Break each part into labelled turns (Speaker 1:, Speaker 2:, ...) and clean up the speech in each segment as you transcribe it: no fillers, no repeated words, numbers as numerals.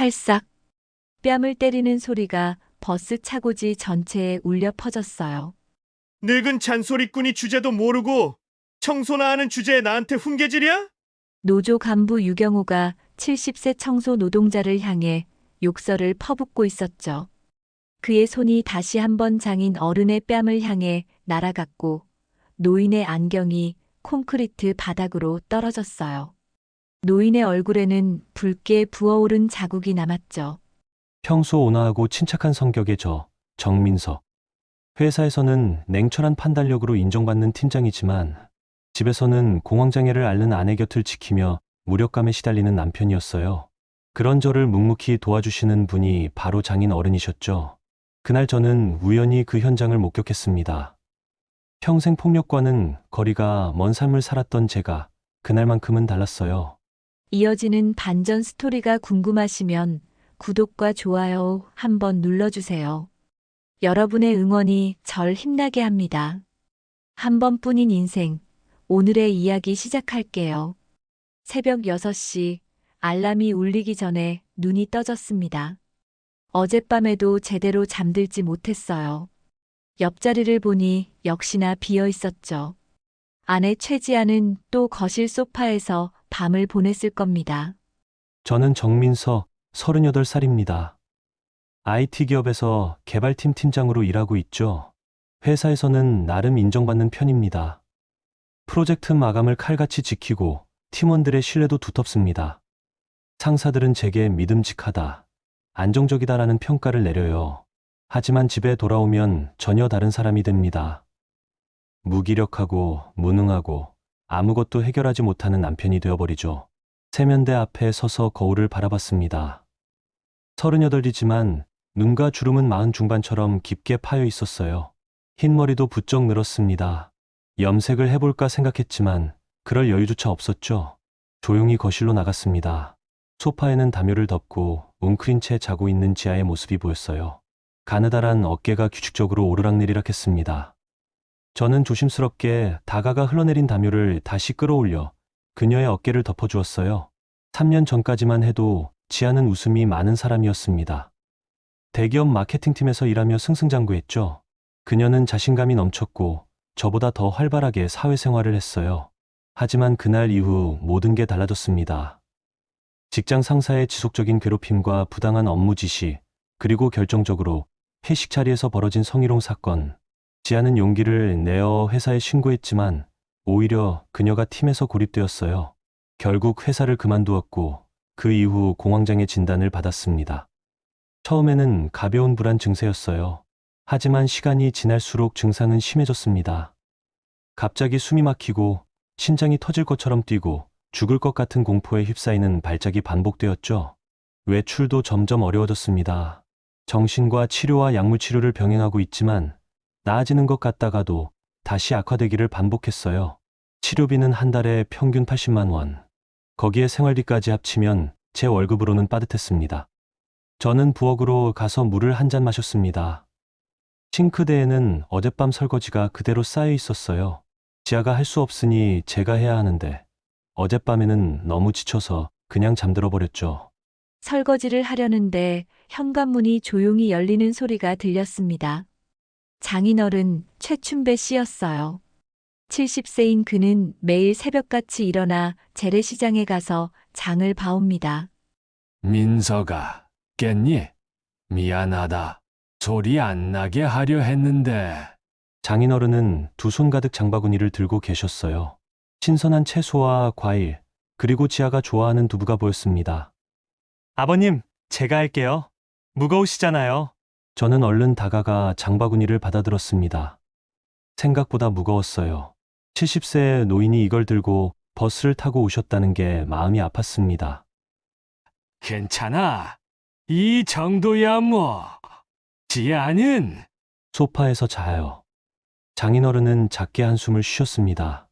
Speaker 1: 찰싹 뺨을 때리는 소리가 버스 차고지 전체에 울려 퍼졌어요.
Speaker 2: 늙은 잔소리꾼이 주제도 모르고 청소나 하는 주제에 나한테 훈계질이야?
Speaker 1: 노조 간부 유경호가 70세 청소 노동자를 향해 욕설을 퍼붓고 있었죠. 그의 손이 다시 한번 장인 어른의 뺨을 향해 날아갔고 노인의 안경이 콘크리트 바닥으로 떨어졌어요. 노인의 얼굴에는 붉게 부어오른 자국이 남았죠.
Speaker 3: 평소 온화하고 침착한 성격의 정민서. 회사에서는 냉철한 판단력으로 인정받는 팀장이지만 집에서는 공황장애를 앓는 아내 곁을 지키며 무력감에 시달리는 남편이었어요. 그런 저를 묵묵히 도와주시는 분이 바로 장인 어른이셨죠. 그날 저는 우연히 그 현장을 목격했습니다. 평생 폭력과는 거리가 먼 삶을 살았던 제가 그날만큼은 달랐어요.
Speaker 1: 이어지는 반전 스토리가 궁금하시면 구독과 좋아요 한번 눌러주세요. 여러분의 응원이 절 힘나게 합니다. 한 번뿐인 인생, 오늘의 이야기 시작할게요. 새벽 6시, 알람이 울리기 전에 눈이 떠졌습니다. 어젯밤에도 제대로 잠들지 못했어요. 옆자리를 보니 역시나 비어 있었죠. 아내 최지아는 또 거실 소파에서 밤을 보냈을 겁니다.
Speaker 3: 저는 정민서, 38살입니다. IT 기업에서 개발팀 팀장으로 일하고 있죠. 회사에서는 나름 인정받는 편입니다. 프로젝트 마감을 칼같이 지키고 팀원들의 신뢰도 두텁습니다. 상사들은 제게 믿음직하다, 안정적이다라는 평가를 내려요. 하지만 집에 돌아오면 전혀 다른 사람이 됩니다. 무기력하고 무능하고 아무것도 해결하지 못하는 남편이 되어버리죠. 세면대 앞에 서서 거울을 바라봤습니다. 38이지만 눈과 주름은 40 중반처럼 깊게 파여 있었어요. 흰머리도 부쩍 늘었습니다. 염색을 해볼까 생각했지만 그럴 여유조차 없었죠. 조용히 거실로 나갔습니다. 소파에는 담요를 덮고 웅크린 채 자고 있는 지아의 모습이 보였어요. 가느다란 어깨가 규칙적으로 오르락내리락 했습니다. 저는 조심스럽게 다가가 흘러내린 담요를 다시 끌어올려 그녀의 어깨를 덮어주었어요. 3년 전까지만 해도 지아는 웃음이 많은 사람이었습니다. 대기업 마케팅팀에서 일하며 승승장구했죠. 그녀는 자신감이 넘쳤고 저보다 더 활발하게 사회생활을 했어요. 하지만 그날 이후 모든 게 달라졌습니다. 직장 상사의 지속적인 괴롭힘과 부당한 업무 지시, 그리고 결정적으로 회식 자리에서 벌어진 성희롱 사건. 지아는 용기를 내어 회사에 신고했지만 오히려 그녀가 팀에서 고립되었어요. 결국 회사를 그만두었고 그 이후 공황장애 진단을 받았습니다. 처음에는 가벼운 불안 증세였어요. 하지만 시간이 지날수록 증상은 심해졌습니다. 갑자기 숨이 막히고 심장이 터질 것처럼 뛰고 죽을 것 같은 공포에 휩싸이는 발작이 반복되었죠. 외출도 점점 어려워졌습니다. 정신과 치료와 약물 치료를 병행하고 있지만 나아지는 것 같다가도 다시 악화되기를 반복했어요. 치료비는 한 달에 평균 80만 원. 거기에 생활비까지 합치면 제 월급으로는 빠듯했습니다. 저는 부엌으로 가서 물을 한 잔 마셨습니다. 싱크대에는 어젯밤 설거지가 그대로 쌓여 있었어요. 지아가 할 수 없으니 제가 해야 하는데 어젯밤에는 너무 지쳐서 그냥 잠들어 버렸죠.
Speaker 1: 설거지를 하려는데 현관문이 조용히 열리는 소리가 들렸습니다. 장인어른 최춘배 씨였어요. 70세인 그는 매일 새벽같이 일어나 재래시장에 가서 장을 봐옵니다.
Speaker 4: 민서가 깼니? 미안하다. 소리 안 나게 하려 했는데.
Speaker 3: 장인어른은 두 손 가득 장바구니를 들고 계셨어요. 신선한 채소와 과일, 그리고 지아가 좋아하는 두부가 보였습니다. 아버님, 제가 할게요. 무거우시잖아요. 저는 얼른 다가가 장바구니를 받아들었습니다. 생각보다 무거웠어요. 70세의 노인이 이걸 들고 버스를 타고 오셨다는 게 마음이 아팠습니다.
Speaker 4: 괜찮아. 이 정도야 뭐. 지아는
Speaker 3: 소파에서 자요. 장인어른은 작게 한숨을 쉬셨습니다.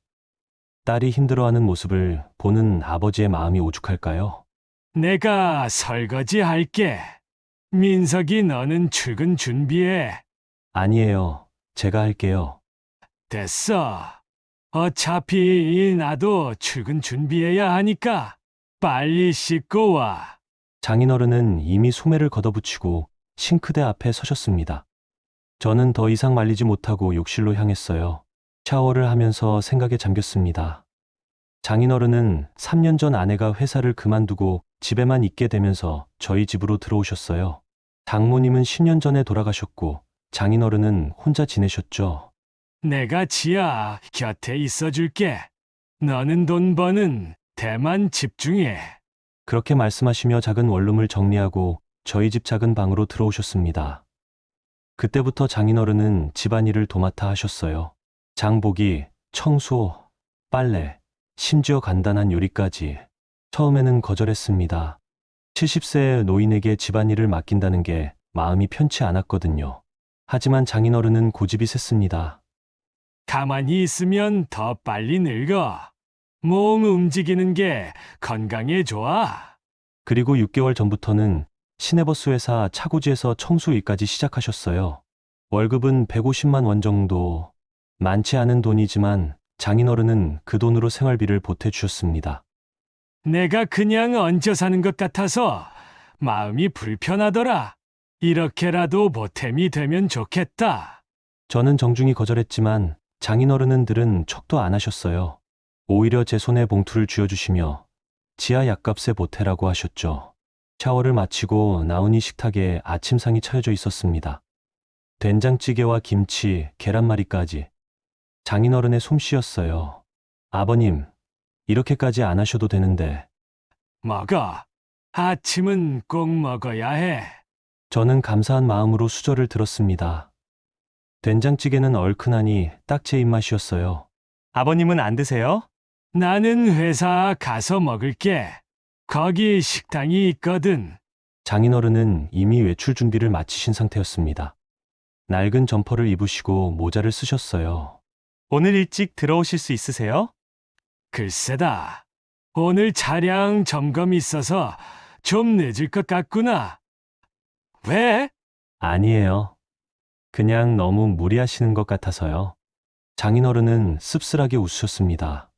Speaker 3: 딸이 힘들어하는 모습을 보는 아버지의 마음이 오죽할까요?
Speaker 4: 내가 설거지 할게. 민석이 너는 출근 준비해.
Speaker 3: 아니에요. 제가 할게요.
Speaker 4: 됐어. 어차피 나도 출근 준비해야 하니까 빨리 씻고 와.
Speaker 3: 장인어른은 이미 소매를 걷어붙이고 싱크대 앞에 서셨습니다. 저는 더 이상 말리지 못하고 욕실로 향했어요. 샤워를 하면서 생각에 잠겼습니다. 장인어른은 3년 전 아내가 회사를 그만두고 집에만 있게 되면서 저희 집으로 들어오셨어요. 장모님은 10년 전에 돌아가셨고 장인어른은 혼자 지내셨죠.
Speaker 4: 내가 지아 곁에 있어줄게. 너는 돈 버는 데만 집중해.
Speaker 3: 그렇게 말씀하시며 작은 원룸을 정리하고 저희 집 작은 방으로 들어오셨습니다. 그때부터 장인어른은 집안일을 도맡아 하셨어요. 장보기, 청소, 빨래, 심지어 간단한 요리까지. 처음에는 거절했습니다. 70세의 노인에게 집안일을 맡긴다는 게 마음이 편치 않았거든요. 하지만 장인어른은 고집이 셌습니다.
Speaker 4: 가만히 있으면 더 빨리 늙어. 몸 움직이는 게 건강에 좋아.
Speaker 3: 그리고 6개월 전부터는 시내버스 회사 차고지에서 청소 일까지 시작하셨어요. 월급은 150만 원 정도. 많지 않은 돈이지만 장인어른은 그 돈으로 생활비를 보태주셨습니다.
Speaker 4: 내가 그냥 얹어 사는 것 같아서 마음이 불편하더라. 이렇게라도 보탬이 되면 좋겠다.
Speaker 3: 저는 정중히 거절했지만 장인어른은 들은 척도 안 하셨어요. 오히려 제 손에 봉투를 쥐어주시며 지하 약값에 보태라고 하셨죠. 샤워를 마치고 나훈이 식탁에 아침상이 차려져 있었습니다. 된장찌개와 김치, 계란말이까지. 장인어른의 솜씨였어요. 아버님, 이렇게까지 안 하셔도 되는데.
Speaker 4: 먹어. 아침은 꼭 먹어야 해.
Speaker 3: 저는 감사한 마음으로 수저를 들었습니다. 된장찌개는 얼큰하니 딱 제 입맛이었어요. 아버님은 안 드세요?
Speaker 4: 나는 회사 가서 먹을게. 거기 식당이 있거든.
Speaker 3: 장인어른은 이미 외출 준비를 마치신 상태였습니다. 낡은 점퍼를 입으시고 모자를 쓰셨어요. 오늘 일찍 들어오실 수 있으세요?
Speaker 4: 글쎄다. 오늘 차량 점검 있어서 좀 늦을 것 같구나. 왜?
Speaker 3: 아니에요. 그냥 너무 무리하시는 것 같아서요. 장인어른은 씁쓸하게 웃으셨습니다.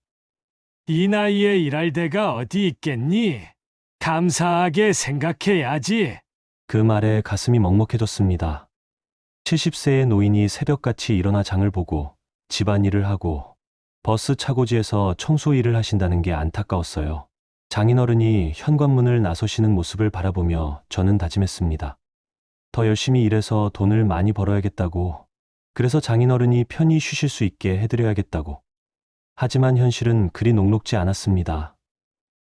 Speaker 4: 이 나이에 일할 데가 어디 있겠니? 감사하게 생각해야지.
Speaker 3: 그 말에 가슴이 먹먹해졌습니다. 70세의 노인이 새벽같이 일어나 장을 보고 집안일을 하고 버스 차고지에서 청소 일을 하신다는 게 안타까웠어요. 장인어른이 현관문을 나서시는 모습을 바라보며 저는 다짐했습니다. 더 열심히 일해서 돈을 많이 벌어야겠다고. 그래서 장인어른이 편히 쉬실 수 있게 해드려야겠다고. 하지만 현실은 그리 녹록지 않았습니다.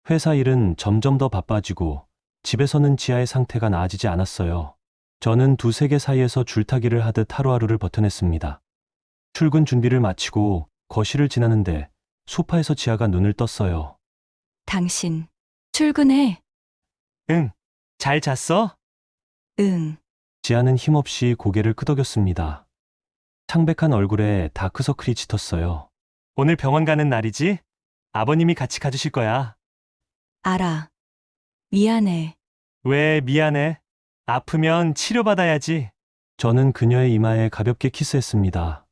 Speaker 3: 회사 일은 점점 더 바빠지고 집에서는 지하의 상태가 나아지지 않았어요. 저는 두세 개 사이에서 줄타기를 하듯 하루하루를 버텨냈습니다. 출근 준비를 마치고 거실을 지나는데 소파에서 지아가 눈을 떴어요.
Speaker 1: 당신, 출근해.
Speaker 3: 응, 잘 잤어?
Speaker 1: 응.
Speaker 3: 지아는 힘없이 고개를 끄덕였습니다. 창백한 얼굴에 다크서클이 짙었어요. 오늘 병원 가는 날이지? 아버님이 같이 가주실 거야.
Speaker 1: 알아. 미안해.
Speaker 3: 왜 미안해? 아프면 치료받아야지. 저는 그녀의 이마에 가볍게 키스했습니다.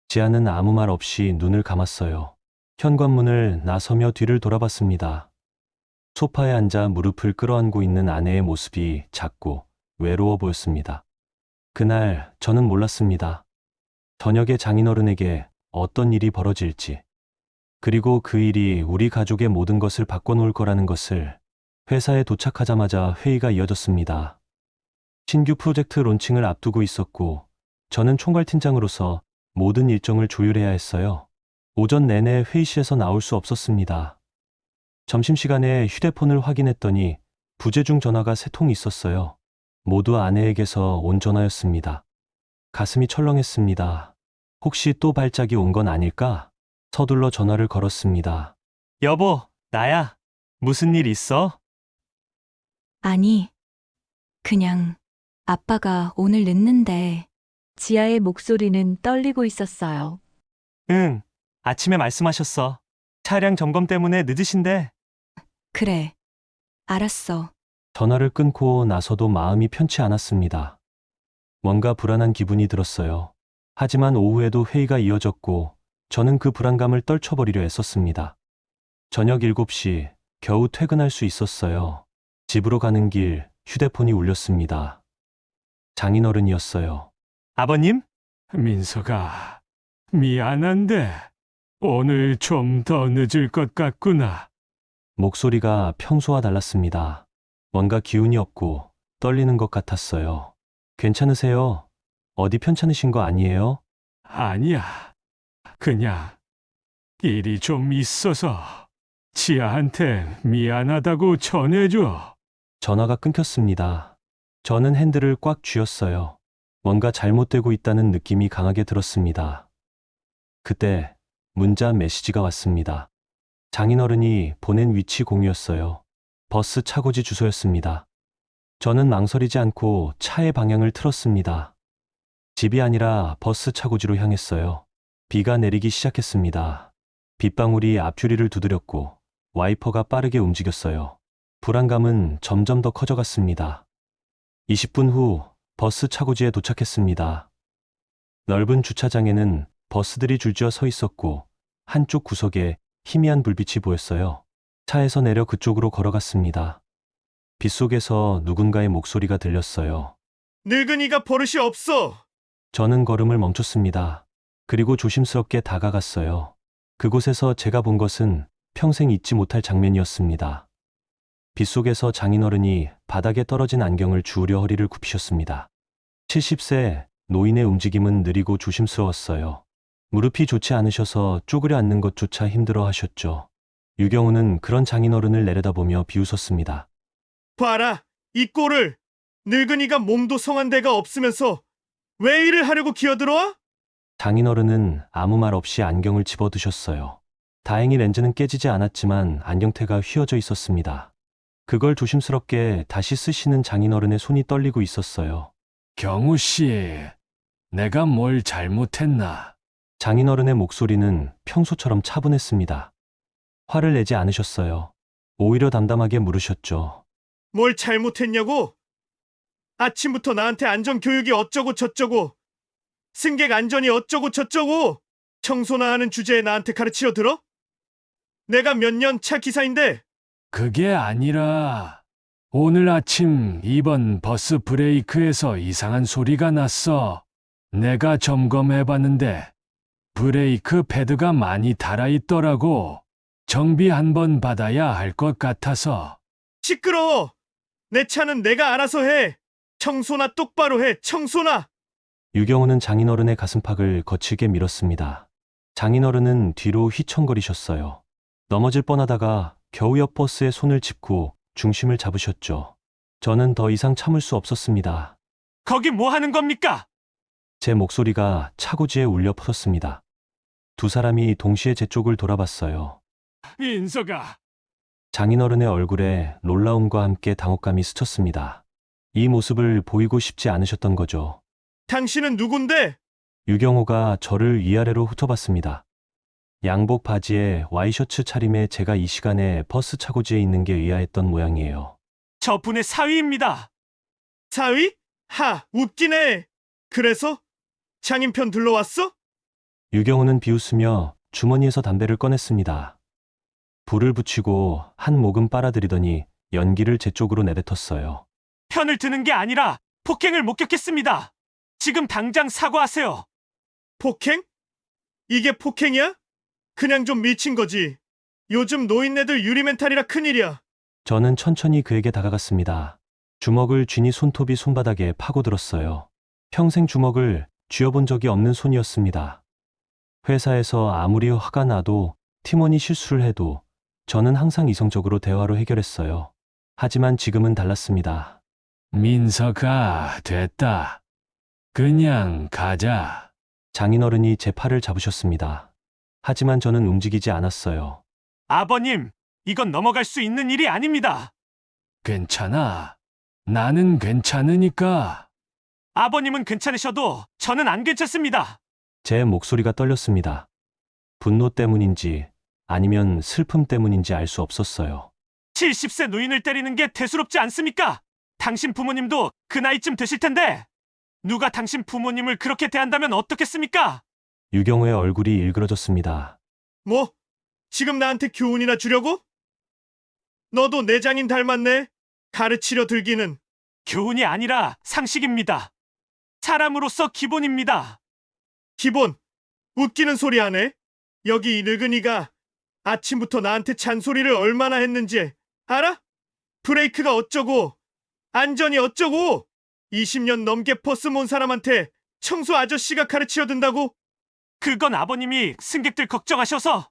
Speaker 3: 지아는 아무 말 없이 눈을 감았어요. 현관문을 나서며 뒤를 돌아봤습니다. 소파에 앉아 무릎을 끌어안고 있는 아내의 모습이 작고 외로워 보였습니다. 그날 저는 몰랐습니다. 저녁에 장인어른에게 어떤 일이 벌어질지, 그리고 그 일이 우리 가족의 모든 것을 바꿔놓을 거라는 것을. 회사에 도착하자마자 회의가 이어졌습니다. 신규 프로젝트 론칭을 앞두고 있었고 저는 총괄팀장으로서 모든 일정을 조율해야 했어요. 오전 내내 회의실에서 나올 수 없었습니다. 점심시간에 휴대폰을 확인했더니 부재중 전화가 3통 있었어요. 모두 아내에게서 온 전화였습니다. 가슴이 철렁했습니다. 혹시 또 발작이 온 건 아닐까? 서둘러 전화를 걸었습니다. 여보, 나야. 무슨 일 있어?
Speaker 1: 아니, 그냥 아빠가 오늘 늦는데. 지아의 목소리는 떨리고 있었어요.
Speaker 3: 응, 아침에 말씀하셨어. 차량 점검 때문에 늦으신데.
Speaker 1: 그래. 알았어.
Speaker 3: 전화를 끊고 나서도 마음이 편치 않았습니다. 뭔가 불안한 기분이 들었어요. 하지만 오후에도 회의가 이어졌고 저는 그 불안감을 떨쳐버리려 애썼습니다. 저녁 7시, 겨우 퇴근할 수 있었어요. 집으로 가는 길 휴대폰이 울렸습니다. 장인어른이었어요.
Speaker 4: 아버님? 민서가, 미안한데, 오늘 좀 더 늦을 것 같구나.
Speaker 3: 목소리가 평소와 달랐습니다. 뭔가 기운이 없고 떨리는 것 같았어요. 괜찮으세요? 어디 편찮으신 거 아니에요?
Speaker 4: 아니야. 그냥, 일이 좀 있어서, 지아한테 미안하다고 전해줘.
Speaker 3: 전화가 끊겼습니다. 저는 핸들을 꽉 쥐었어요. 뭔가 잘못되고 있다는 느낌이 강하게 들었습니다. 그때 문자 메시지가 왔습니다. 장인어른이 보낸 위치 공유였어요. 버스 차고지 주소였습니다. 저는 망설이지 않고 차의 방향을 틀었습니다. 집이 아니라 버스 차고지로 향했어요. 비가 내리기 시작했습니다. 빗방울이 앞유리를 두드렸고 와이퍼가 빠르게 움직였어요. 불안감은 점점 더 커져갔습니다. 20분 후 버스 차고지에 도착했습니다. 넓은 주차장에는 버스들이 줄지어 서 있었고 한쪽 구석에 희미한 불빛이 보였어요. 차에서 내려 그쪽으로 걸어갔습니다. 빗속에서 누군가의 목소리가 들렸어요.
Speaker 2: 늙은이가 버릇이 없어.
Speaker 3: 저는 걸음을 멈췄습니다. 그리고 조심스럽게 다가갔어요. 그곳에서 제가 본 것은 평생 잊지 못할 장면이었습니다. 빗속에서 장인어른이 바닥에 떨어진 안경을 주우려 허리를 굽히셨습니다. 70세 노인의 움직임은 느리고 조심스러웠어요. 무릎이 좋지 않으셔서 쪼그려 앉는 것조차 힘들어 하셨죠. 유경우는 그런 장인어른을 내려다보며 비웃었습니다.
Speaker 2: 봐라, 이 꼴을. 늙은이가 몸도 성한 데가 없으면서 왜 일을 하려고 기어들어와?
Speaker 3: 장인어른은 아무 말 없이 안경을 집어드셨어요. 다행히 렌즈는 깨지지 않았지만 안경테가 휘어져 있었습니다. 그걸 조심스럽게 다시 쓰시는 장인어른의 손이 떨리고 있었어요.
Speaker 4: 경우 씨, 내가 뭘 잘못했나?
Speaker 3: 장인어른의 목소리는 평소처럼 차분했습니다. 화를 내지 않으셨어요. 오히려 담담하게 물으셨죠.
Speaker 2: 뭘 잘못했냐고? 아침부터 나한테 안전교육이 어쩌고 저쩌고, 승객 안전이 어쩌고 저쩌고, 청소나 하는 주제에 나한테 가르치려 들어? 내가 몇 년 차 기사인데.
Speaker 4: 그게 아니라, 오늘 아침 2번 버스 브레이크에서 이상한 소리가 났어. 내가 점검해봤는데, 브레이크 패드가 많이 달아있더라고. 정비 한번 받아야 할 것 같아서.
Speaker 2: 시끄러워. 내 차는 내가 알아서 해. 청소나 똑바로 해. 청소나.
Speaker 3: 유경우는 장인어른의 가슴팍을 거칠게 밀었습니다. 장인어른은 뒤로 휘청거리셨어요. 넘어질 뻔하다가 겨우 옆 버스에 손을 짚고 중심을 잡으셨죠. 저는 더 이상 참을 수 없었습니다.
Speaker 2: 거기 뭐 하는 겁니까?
Speaker 3: 제 목소리가 차고지에 울려 퍼졌습니다. 두 사람이 동시에 제 쪽을 돌아봤어요.
Speaker 4: 민서가,
Speaker 3: 장인어른의 얼굴에 놀라움과 함께 당혹감이 스쳤습니다. 이 모습을 보이고 싶지 않으셨던 거죠.
Speaker 2: 당신은 누군데?
Speaker 3: 유경호가 저를 위아래로 훑어봤습니다. 양복 바지에 와이셔츠 차림에 제가 이 시간에 버스 차고지에 있는 게 의아했던 모양이에요.
Speaker 2: 저분의 사위입니다. 사위? 하, 웃기네. 그래서? 장인 편 둘러왔어?
Speaker 3: 유경호는 비웃으며 주머니에서 담배를 꺼냈습니다. 불을 붙이고 한 모금 빨아들이더니 연기를 제 쪽으로 내뱉었어요.
Speaker 2: 편을 드는 게 아니라 폭행을 목격했습니다. 지금 당장 사과하세요. 폭행? 이게 폭행이야? 그냥 좀 미친 거지. 요즘 노인네들 유리멘탈이라 큰일이야.
Speaker 3: 저는 천천히 그에게 다가갔습니다. 주먹을 쥐니 손톱이 손바닥에 파고들었어요. 평생 주먹을 쥐어본 적이 없는 손이었습니다. 회사에서 아무리 화가 나도 팀원이 실수를 해도 저는 항상 이성적으로 대화로 해결했어요. 하지만 지금은 달랐습니다.
Speaker 4: 민서가, 됐다. 그냥 가자.
Speaker 3: 장인어른이 제 팔을 잡으셨습니다. 하지만 저는 움직이지 않았어요.
Speaker 2: 아버님, 이건 넘어갈 수 있는 일이 아닙니다.
Speaker 4: 괜찮아. 나는 괜찮으니까.
Speaker 2: 아버님은 괜찮으셔도 저는 안 괜찮습니다.
Speaker 3: 제 목소리가 떨렸습니다. 분노 때문인지 아니면 슬픔 때문인지 알 수 없었어요.
Speaker 2: 70세 노인을 때리는 게 대수롭지 않습니까? 당신 부모님도 그 나이쯤 되실 텐데 누가 당신 부모님을 그렇게 대한다면 어떻겠습니까?
Speaker 3: 유경호의 얼굴이 일그러졌습니다.
Speaker 2: 뭐? 지금 나한테 교훈이나 주려고? 너도 내 장인 닮았네. 가르치려 들기는
Speaker 4: 교훈이 아니라 상식입니다. 사람으로서 기본입니다.
Speaker 2: 기본. 웃기는 소리 하네. 여기 이 늙은이가 아침부터 나한테 잔소리를 얼마나 했는지 알아? 브레이크가 어쩌고 안전이 어쩌고 20년 넘게 버스 몬 사람한테 청소 아저씨가 가르치려 든다고?
Speaker 4: 그건 아버님이 승객들 걱정하셔서.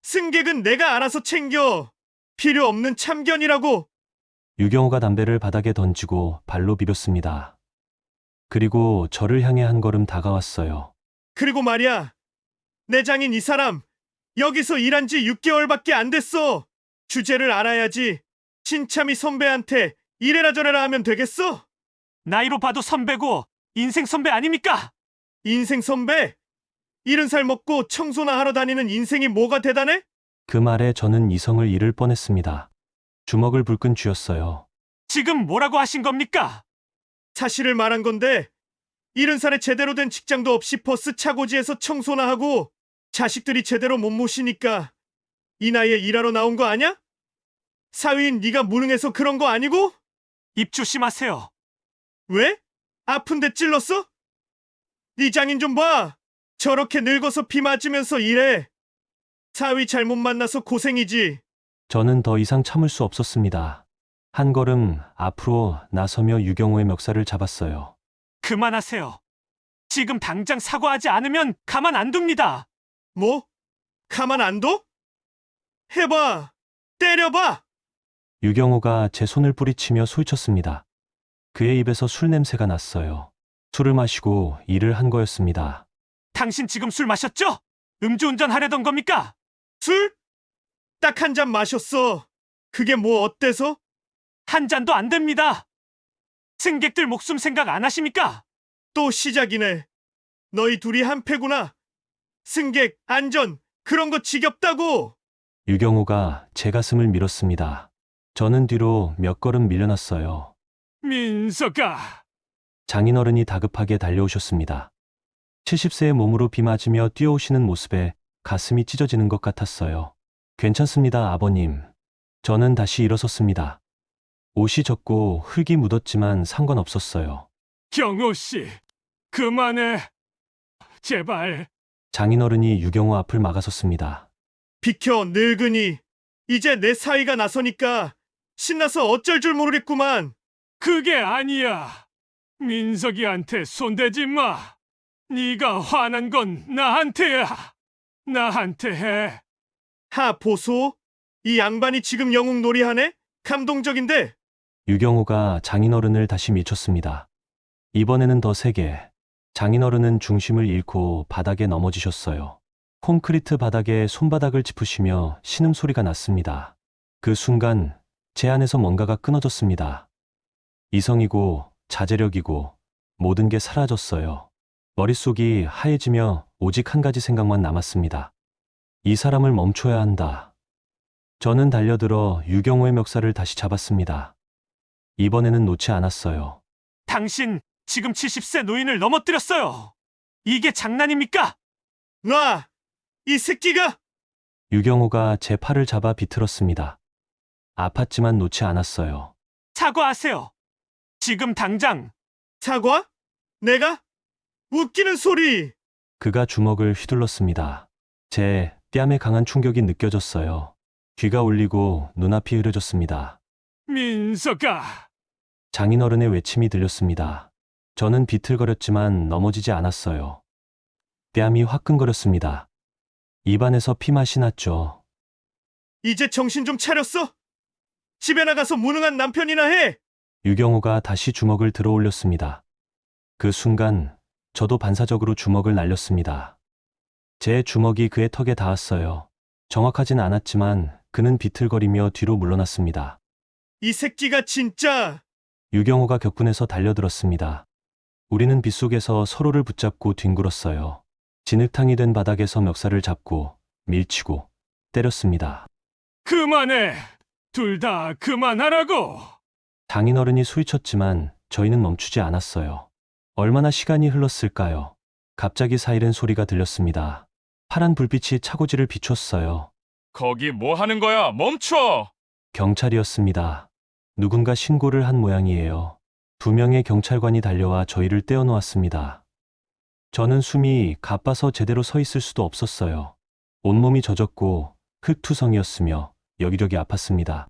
Speaker 2: 승객은 내가 알아서 챙겨. 필요 없는 참견이라고.
Speaker 3: 유경호가 담배를 바닥에 던지고 발로 비볐습니다. 그리고 저를 향해 한 걸음 다가왔어요.
Speaker 2: 그리고 말이야. 내 장인 이 사람 여기서 일한 지 6개월밖에 안 됐어. 주제를 알아야지. 신참이 선배한테 이래라 저래라 하면 되겠어?
Speaker 4: 나이로 봐도 선배고 인생 선배 아닙니까?
Speaker 2: 인생 선배? 70살 먹고 청소나 하러 다니는 인생이 뭐가 대단해?
Speaker 3: 그 말에 저는 이성을 잃을 뻔했습니다. 주먹을 불끈 쥐었어요.
Speaker 4: 지금 뭐라고 하신 겁니까?
Speaker 2: 사실을 말한 건데 70살에 제대로 된 직장도 없이 버스 차고지에서 청소나 하고 자식들이 제대로 못 모시니까 이 나이에 일하러 나온 거 아냐? 사위인 네가 무능해서 그런 거 아니고?
Speaker 4: 입 조심하세요.
Speaker 2: 왜? 아픈데 찔렀어? 네 장인 좀 봐. 저렇게 늙어서 비 맞으면서 일해. 사위 잘못 만나서 고생이지.
Speaker 3: 저는 더 이상 참을 수 없었습니다. 한 걸음 앞으로 나서며 유경호의 멱살을 잡았어요.
Speaker 4: 그만하세요. 지금 당장 사과하지 않으면 가만 안 둡니다.
Speaker 2: 뭐? 가만 안 둬? 해봐. 때려봐.
Speaker 3: 유경호가 제 손을 뿌리치며 소리쳤습니다. 그의 입에서 술 냄새가 났어요. 술을 마시고 일을 한 거였습니다.
Speaker 4: 당신 지금 술 마셨죠? 음주운전 하려던 겁니까?
Speaker 2: 술? 딱 한 잔 마셨어. 그게 뭐 어때서?
Speaker 4: 한 잔도 안 됩니다. 승객들 목숨 생각 안 하십니까?
Speaker 2: 또 시작이네. 너희 둘이 한패구나. 승객, 안전, 그런 거 지겹다고.
Speaker 3: 유경호가 제 가슴을 밀었습니다. 저는 뒤로 몇 걸음 밀려났어요.
Speaker 4: 민석아.
Speaker 3: 장인어른이 다급하게 달려오셨습니다. 70세의 몸으로 비 맞으며 뛰어오시는 모습에 가슴이 찢어지는 것 같았어요. 괜찮습니다, 아버님. 저는 다시 일어섰습니다. 옷이 젖고 흙이 묻었지만 상관없었어요.
Speaker 4: 경호 씨, 그만해. 제발.
Speaker 3: 장인어른이 유경호 앞을 막아섰습니다.
Speaker 2: 비켜, 늙은이. 이제 내 사위가 나서니까 신나서 어쩔 줄 모르겠구만.
Speaker 4: 그게 아니야. 민석이한테 손대지 마. 네가 화난 건 나한테야. 나한테 해.
Speaker 2: 하, 보소. 이 양반이 지금 영웅놀이 하네? 감동적인데.
Speaker 3: 유경호가 장인어른을 다시 밀쳤습니다. 이번에는 더 세게. 장인어른은 중심을 잃고 바닥에 넘어지셨어요. 콘크리트 바닥에 손바닥을 짚으시며 신음소리가 났습니다. 그 순간 제 안에서 뭔가가 끊어졌습니다. 이성이고 자제력이고 모든 게 사라졌어요. 머릿속이 하얘지며 오직 한 가지 생각만 남았습니다. 이 사람을 멈춰야 한다. 저는 달려들어 유경호의 멱살을 다시 잡았습니다. 이번에는 놓지 않았어요.
Speaker 4: 당신 지금 70세 노인을 넘어뜨렸어요. 이게 장난입니까?
Speaker 2: 놔! 이 새끼가!
Speaker 3: 유경호가 제 팔을 잡아 비틀었습니다. 아팠지만 놓지 않았어요.
Speaker 4: 사과하세요. 지금 당장.
Speaker 2: 사과? 내가? 웃기는 소리!
Speaker 3: 그가 주먹을 휘둘렀습니다. 제 뺨에 강한 충격이 느껴졌어요. 귀가 울리고 눈앞이 흐려졌습니다.
Speaker 4: 민석아.
Speaker 3: 장인어른의 외침이 들렸습니다. 저는 비틀거렸지만 넘어지지 않았어요. 뺨이 화끈거렸습니다. 입안에서 피맛이 났죠.
Speaker 2: 이제 정신 좀 차렸어? 집에 나가서 무능한 남편이나 해!
Speaker 3: 유경호가 다시 주먹을 들어 올렸습니다. 그 순간 저도 반사적으로 주먹을 날렸습니다. 제 주먹이 그의 턱에 닿았어요. 정확하진 않았지만 그는 비틀거리며 뒤로 물러났습니다.
Speaker 2: 이 새끼가 진짜!
Speaker 3: 유경호가 격분해서 달려들었습니다. 우리는 빗속에서 서로를 붙잡고 뒹굴었어요. 진흙탕이 된 바닥에서 멱살을 잡고 밀치고 때렸습니다.
Speaker 4: 그만해. 둘 다 그만하라고.
Speaker 3: 장인어른이 소리쳤지만 저희는 멈추지 않았어요. 얼마나 시간이 흘렀을까요? 갑자기 사이렌 소리가 들렸습니다. 파란 불빛이 차고지를 비췄어요.
Speaker 5: 거기 뭐 하는 거야? 멈춰!
Speaker 3: 경찰이었습니다. 누군가 신고를 한 모양이에요. 2명의 경찰관이 달려와 저희를 떼어놓았습니다. 저는 숨이 가빠서 제대로 서 있을 수도 없었어요. 온몸이 젖었고 흙투성이었으며 여기저기 아팠습니다.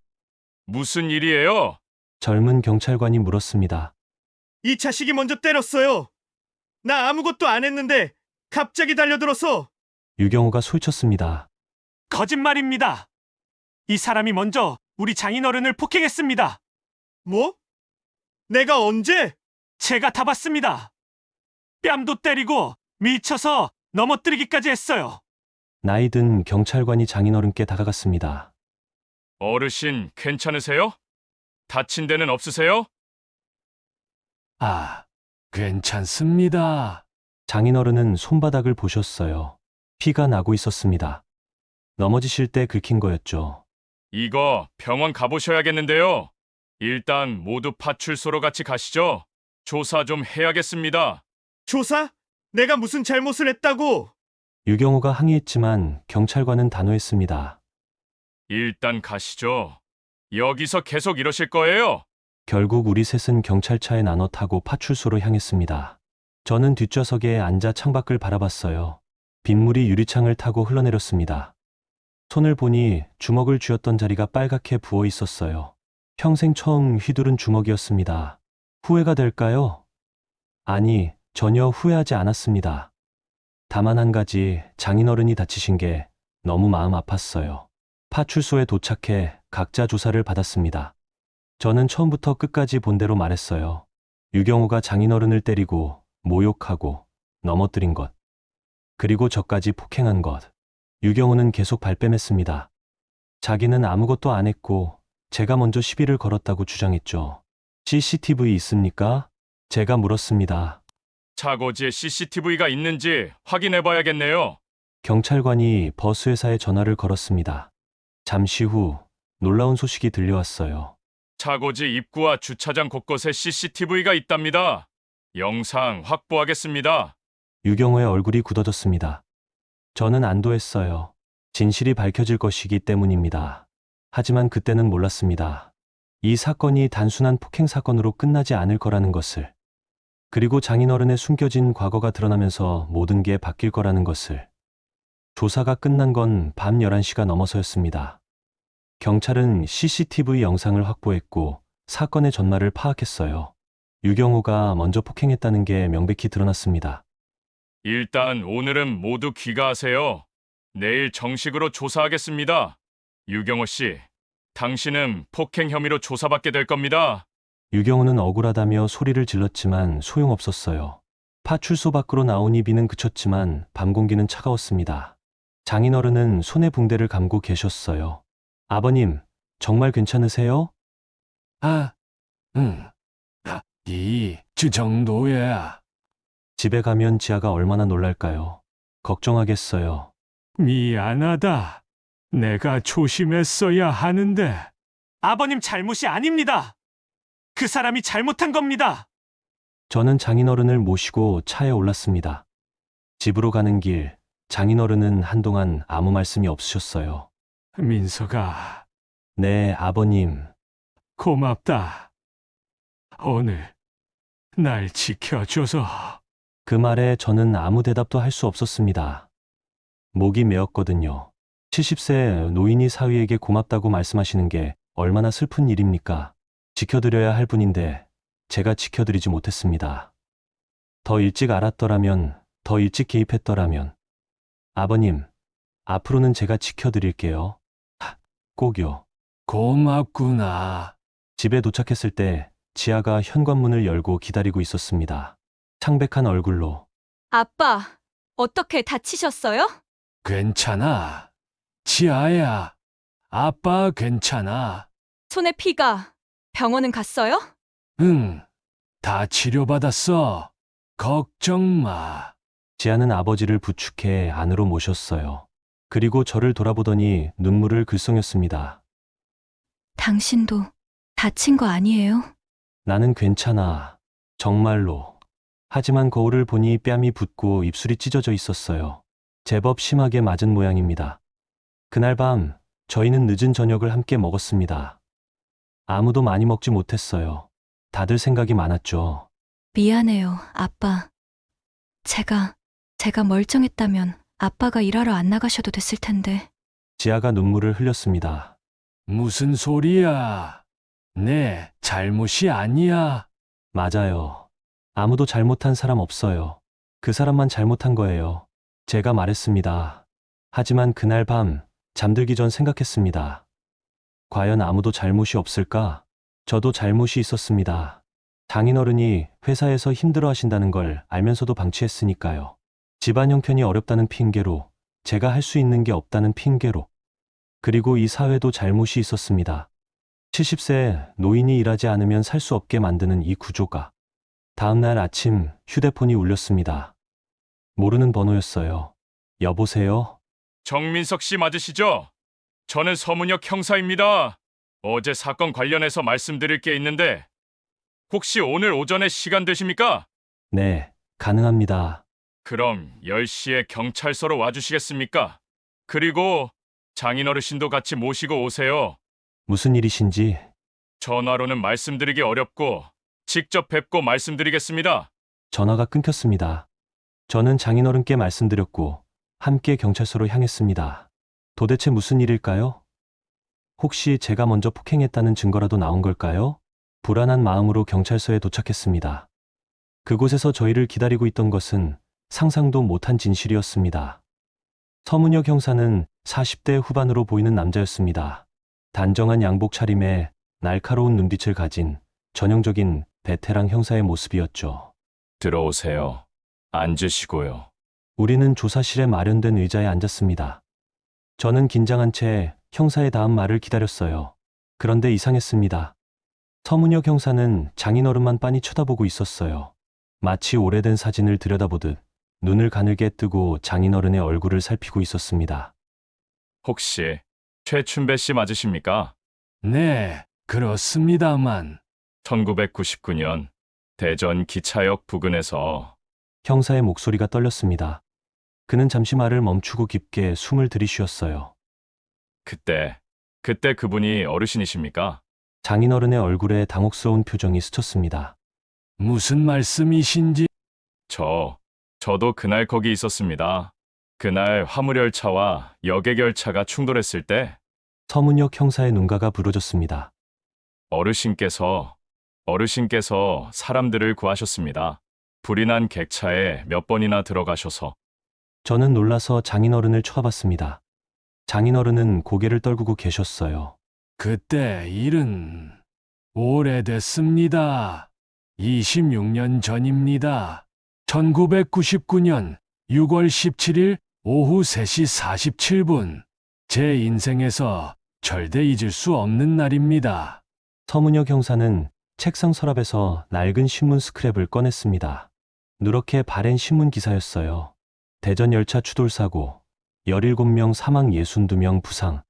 Speaker 5: 무슨 일이에요?
Speaker 3: 젊은 경찰관이 물었습니다.
Speaker 2: 이 자식이 먼저 때렸어요. 나 아무것도 안 했는데 갑자기 달려들어서.
Speaker 3: 유경호가 소리쳤습니다.
Speaker 4: 거짓말입니다. 이 사람이 먼저 우리 장인어른을 폭행했습니다.
Speaker 2: 뭐? 내가 언제?
Speaker 4: 제가 다 봤습니다. 뺨도 때리고 밀쳐서 넘어뜨리기까지 했어요.
Speaker 3: 나이든 경찰관이 장인어른께 다가갔습니다.
Speaker 5: 어르신, 괜찮으세요? 다친 데는 없으세요?
Speaker 3: 아, 괜찮습니다. 장인어른은 손바닥을 보셨어요. 피가 나고 있었습니다. 넘어지실 때 긁힌 거였죠.
Speaker 5: 이거 병원 가보셔야겠는데요. 일단 모두 파출소로 같이 가시죠. 조사 좀 해야겠습니다.
Speaker 2: 조사? 내가 무슨 잘못을 했다고?
Speaker 3: 유경호가 항의했지만 경찰관은 단호했습니다.
Speaker 5: 일단 가시죠. 여기서 계속 이러실 거예요?
Speaker 3: 결국 우리 셋은 경찰차에 나눠 타고 파출소로 향했습니다. 저는 뒷좌석에 앉아 창밖을 바라봤어요. 빗물이 유리창을 타고 흘러내렸습니다. 손을 보니 주먹을 쥐었던 자리가 빨갛게 부어 있었어요. 평생 처음 휘두른 주먹이었습니다. 후회가 될까요? 아니, 전혀 후회하지 않았습니다. 다만 한 가지, 장인어른이 다치신 게 너무 마음 아팠어요. 파출소에 도착해 각자 조사를 받았습니다. 저는 처음부터 끝까지 본대로 말했어요. 유경호가 장인어른을 때리고 모욕하고 넘어뜨린 것. 그리고 저까지 폭행한 것. 유경호는 계속 발뺌했습니다. 자기는 아무것도 안 했고 제가 먼저 시비를 걸었다고 주장했죠. CCTV 있습니까? 제가 물었습니다.
Speaker 5: 차고지에 CCTV가 있는지 확인해 봐야겠네요.
Speaker 3: 경찰관이 버스회사에 전화를 걸었습니다. 잠시 후 놀라운 소식이 들려왔어요.
Speaker 5: 차고지 입구와 주차장 곳곳에 CCTV가 있답니다. 영상 확보하겠습니다.
Speaker 3: 유경호의 얼굴이 굳어졌습니다. 저는 안도했어요. 진실이 밝혀질 것이기 때문입니다. 하지만 그때는 몰랐습니다. 이 사건이 단순한 폭행 사건으로 끝나지 않을 거라는 것을. 그리고 장인어른의 숨겨진 과거가 드러나면서 모든 게 바뀔 거라는 것을. 조사가 끝난 건 밤 11시가 넘어서였습니다. 경찰은 CCTV 영상을 확보했고 사건의 전말을 파악했어요. 유경호가 먼저 폭행했다는 게 명백히 드러났습니다.
Speaker 5: 일단 오늘은 모두 귀가하세요. 내일 정식으로 조사하겠습니다. 유경호 씨, 당신은 폭행 혐의로 조사받게 될 겁니다.
Speaker 3: 유경호는 억울하다며 소리를 질렀지만 소용없었어요. 파출소 밖으로 나오니 비는 그쳤지만 밤 공기는 차가웠습니다. 장인어른은 손에 붕대를 감고 계셨어요. 아버님, 정말 괜찮으세요?
Speaker 6: 응. 저 정도야.
Speaker 3: 집에 가면 지아가 얼마나 놀랄까요? 걱정하겠어요.
Speaker 6: 미안하다. 내가 조심했어야 하는데.
Speaker 4: 아버님 잘못이 아닙니다. 그 사람이 잘못한 겁니다.
Speaker 3: 저는 장인어른을 모시고 차에 올랐습니다. 집으로 가는 길, 장인어른은 한동안 아무 말씀이 없으셨어요.
Speaker 6: 민서가
Speaker 3: 네, 아버님.
Speaker 6: 고맙다. 오늘 날 지켜줘서.
Speaker 3: 그 말에 저는 아무 대답도 할 수 없었습니다. 목이 메었거든요. 70세 노인이 사위에게 고맙다고 말씀하시는 게 얼마나 슬픈 일입니까? 지켜드려야 할 분인데 제가 지켜드리지 못했습니다. 더 일찍 알았더라면, 더 일찍 개입했더라면. 아버님, 앞으로는 제가 지켜드릴게요. 꼭요.
Speaker 6: 고맙구나.
Speaker 3: 집에 도착했을 때 지아가 현관문을 열고 기다리고 있었습니다. 창백한 얼굴로.
Speaker 7: 아빠, 어떻게 다치셨어요?
Speaker 6: 괜찮아. 지아야. 아빠 괜찮아.
Speaker 7: 손에 피가. 병원은 갔어요?
Speaker 6: 응. 다 치료받았어. 걱정 마.
Speaker 3: 지아는 아버지를 부축해 안으로 모셨어요. 그리고 저를 돌아보더니 눈물을 글썽였습니다.
Speaker 7: 당신도 다친 거 아니에요?
Speaker 3: 나는 괜찮아. 정말로. 하지만 거울을 보니 뺨이 붓고 입술이 찢어져 있었어요. 제법 심하게 맞은 모양입니다. 그날 밤 저희는 늦은 저녁을 함께 먹었습니다. 아무도 많이 먹지 못했어요. 다들 생각이 많았죠.
Speaker 7: 미안해요, 아빠. 제가 멀쩡했다면 아빠가 일하러 안 나가셔도 됐을 텐데.
Speaker 3: 지아가 눈물을 흘렸습니다.
Speaker 6: 무슨 소리야? 내 잘못이 아니야.
Speaker 3: 맞아요. 아무도 잘못한 사람 없어요. 그 사람만 잘못한 거예요. 제가 말했습니다. 하지만 그날 밤 잠들기 전 생각했습니다. 과연 아무도 잘못이 없을까? 저도 잘못이 있었습니다. 장인어른이 회사에서 힘들어 하신다는 걸 알면서도 방치했으니까요. 집안 형편이 어렵다는 핑계로, 제가 할 수 있는 게 없다는 핑계로, 그리고 이 사회도 잘못이 있었습니다. 70세 노인이 일하지 않으면 살 수 없게 만드는 이 구조가. 다음 날 아침 휴대폰이 울렸습니다. 모르는 번호였어요. 여보세요?
Speaker 5: 정민석 씨 맞으시죠? 저는 서문혁 형사입니다. 어제 사건 관련해서 말씀드릴 게 있는데 혹시 오늘 오전에 시간 되십니까?
Speaker 3: 네, 가능합니다.
Speaker 5: 그럼 10시에 경찰서로 와주시겠습니까? 그리고 장인어르신도 같이 모시고 오세요.
Speaker 3: 무슨 일이신지.
Speaker 5: 전화로는 말씀드리기 어렵고 직접 뵙고 말씀드리겠습니다.
Speaker 3: 전화가 끊겼습니다. 저는 장인어른께 말씀드렸고 함께 경찰서로 향했습니다. 도대체 무슨 일일까요? 혹시 제가 먼저 폭행했다는 증거라도 나온 걸까요? 불안한 마음으로 경찰서에 도착했습니다. 그곳에서 저희를 기다리고 있던 것은 상상도 못한 진실이었습니다. 서문혁 형사는 40대 후반으로 보이는 남자였습니다. 단정한 양복 차림에 날카로운 눈빛을 가진 전형적인 베테랑 형사의 모습이었죠.
Speaker 5: 들어오세요. 앉으시고요.
Speaker 3: 우리는 조사실에 마련된 의자에 앉았습니다. 저는 긴장한 채 형사의 다음 말을 기다렸어요. 그런데 이상했습니다. 서문혁 형사는 장인어른만 빤히 쳐다보고 있었어요. 마치 오래된 사진을 들여다보듯 눈을 가늘게 뜨고 장인어른의 얼굴을 살피고 있었습니다.
Speaker 5: 혹시 최춘배 씨 맞으십니까?
Speaker 6: 네, 그렇습니다만.
Speaker 5: 1999년 대전 기차역 부근에서
Speaker 3: 형사의 목소리가 떨렸습니다. 그는 잠시 말을 멈추고 깊게 숨을 들이쉬었어요.
Speaker 5: 그때 그분이 어르신이십니까?
Speaker 3: 장인어른의 얼굴에 당혹스러운 표정이 스쳤습니다.
Speaker 6: 무슨 말씀이신지.
Speaker 5: 저도 그날 거기 있었습니다. 그날 화물열차와 여객열차가 충돌했을 때
Speaker 3: 서문혁 형사의 눈가가 부러졌습니다.
Speaker 5: 어르신께서 사람들을 구하셨습니다. 불이 난 객차에 몇 번이나 들어가셔서
Speaker 3: 저는 놀라서 장인어른을 쳐다봤습니다. 장인어른은 고개를 떨구고 계셨어요.
Speaker 6: 그때 일은 오래됐습니다. 26년 전입니다. 1999년 6월 17일 오후 3시 47분. 제 인생에서 절대 잊을 수 없는 날입니다.
Speaker 3: 서문혁 형사는 책상 서랍에서 낡은 신문 스크랩을 꺼냈습니다. 누렇게 바랜 신문 기사였어요. 대전 열차 추돌 사고, 17명 사망 62명 부상.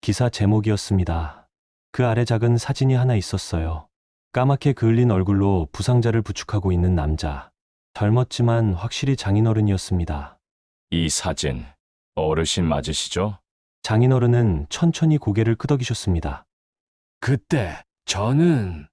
Speaker 3: 기사 제목이었습니다. 그 아래 작은 사진이 하나 있었어요. 까맣게 그을린 얼굴로 부상자를 부축하고 있는 남자. 젊었지만 확실히 장인어른이었습니다.
Speaker 5: 이 사진 어르신 맞으시죠?
Speaker 3: 장인어른은 천천히 고개를 끄덕이셨습니다.
Speaker 6: 그때 저는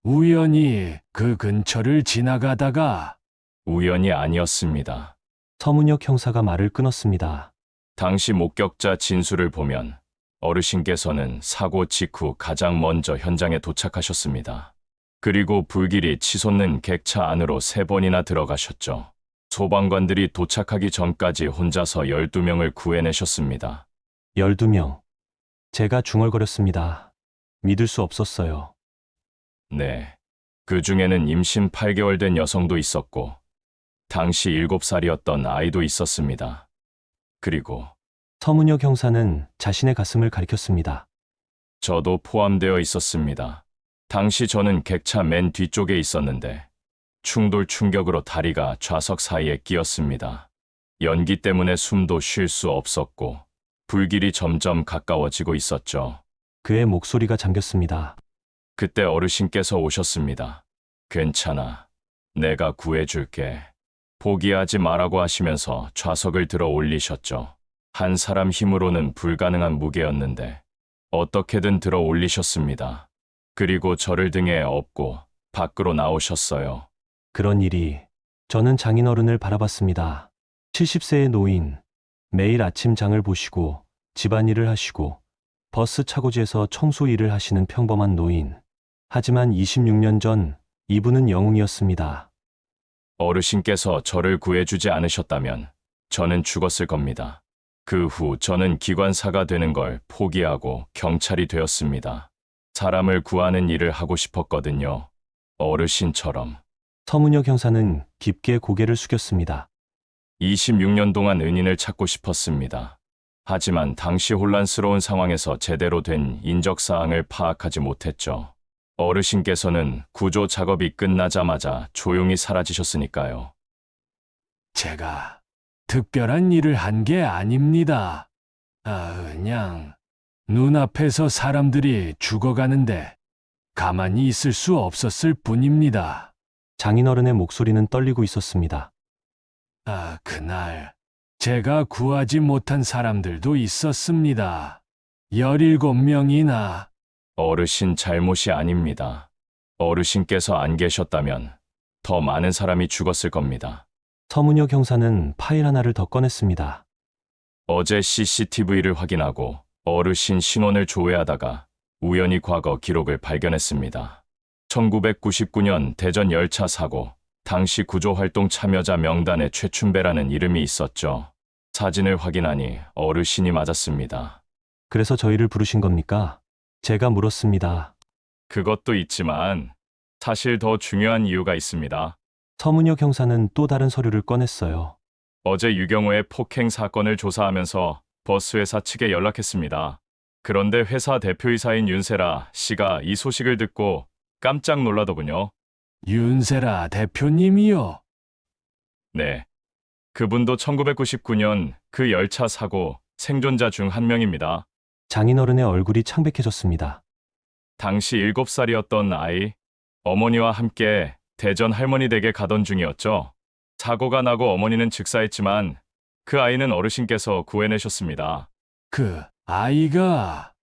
Speaker 6: 우연히 그 근처를 지나가다가
Speaker 5: 우연이 아니었습니다.
Speaker 3: 서문혁 형사가 말을 끊었습니다.
Speaker 5: 당시 목격자 진술을 보면 어르신께서는 사고 직후 가장 먼저 현장에 도착하셨습니다. 그리고 불길이 치솟는 객차 안으로 3번이나 들어가셨죠. 소방관들이 도착하기 전까지 혼자서 12명을 구해내셨습니다.
Speaker 3: 12명. 제가 중얼거렸습니다. 믿을 수 없었어요.
Speaker 5: 네. 그 중에는 임신 8개월 된 여성도 있었고, 당시 7살이었던 아이도 있었습니다. 그리고
Speaker 3: 서문혁 형사는 자신의 가슴을 가리켰습니다.
Speaker 5: 저도 포함되어 있었습니다. 당시 저는 객차 맨 뒤쪽에 있었는데, 충돌 충격으로 다리가 좌석 사이에 끼었습니다. 연기 때문에 숨도 쉴 수 없었고, 불길이 점점 가까워지고 있었죠.
Speaker 3: 그의 목소리가 잠겼습니다.
Speaker 5: 그때 어르신께서 오셨습니다. 괜찮아. 내가 구해줄게. 포기하지 말라고 하시면서 좌석을 들어 올리셨죠. 한 사람 힘으로는 불가능한 무게였는데 어떻게든 들어 올리셨습니다. 그리고 저를 등에 업고 밖으로 나오셨어요.
Speaker 3: 그런 일이 저는 장인어른을 바라봤습니다. 70세의 노인, 매일 아침 장을 보시고 집안일을 하시고 버스 차고지에서 청소 일을 하시는 평범한 노인. 하지만 26년 전 이분은 영웅이었습니다.
Speaker 5: 어르신께서 저를 구해주지 않으셨다면 저는 죽었을 겁니다. 그 후 저는 기관사가 되는 걸 포기하고 경찰이 되었습니다. 사람을 구하는 일을 하고 싶었거든요. 어르신처럼.
Speaker 3: 서문혁 형사는 깊게 고개를 숙였습니다.
Speaker 5: 26년 동안 은인을 찾고 싶었습니다. 하지만 당시 혼란스러운 상황에서 제대로 된 인적사항을 파악하지 못했죠. 어르신께서는 구조 작업이 끝나자마자 조용히 사라지셨으니까요.
Speaker 6: 제가 특별한 일을 한 게 아닙니다. 그냥 눈앞에서 사람들이 죽어가는데 가만히 있을 수 없었을 뿐입니다.
Speaker 3: 장인어른의 목소리는 떨리고 있었습니다.
Speaker 6: 그날 제가 구하지 못한 사람들도 있었습니다. 17명이나.
Speaker 5: 어르신 잘못이 아닙니다. 어르신께서 안 계셨다면 더 많은 사람이 죽었을 겁니다.
Speaker 3: 서문혁 형사는 파일 하나를 더 꺼냈습니다.
Speaker 5: 어제 CCTV를 확인하고 어르신 신원을 조회하다가 우연히 과거 기록을 발견했습니다. 1999년 대전 열차 사고, 당시 구조활동 참여자 명단에 최춘배라는 이름이 있었죠. 사진을 확인하니 어르신이 맞았습니다.
Speaker 3: 그래서 저희를 부르신 겁니까? 제가 물었습니다.
Speaker 5: 그것도 있지만 사실 더 중요한 이유가 있습니다.
Speaker 3: 서문혁 형사는 또 다른 서류를 꺼냈어요.
Speaker 5: 어제 유경호의 폭행 사건을 조사하면서 버스회사 측에 연락했습니다. 그런데 회사 대표이사인 윤세라 씨가 이 소식을 듣고 깜짝 놀라더군요.
Speaker 6: 윤세라 대표님이요.
Speaker 5: 네. 그분도 1999년 그 열차 사고 생존자 중 한 명입니다.
Speaker 3: 장인어른의 얼굴이 창백해졌습니다.
Speaker 5: 당시 7살이었던 아이, 어머니와 함께 대전 할머니 댁에 가던 중이었죠. 사고가 나고 어머니는 즉사했지만 그 아이는 어르신께서 구해내셨습니다.
Speaker 6: 그 아이가.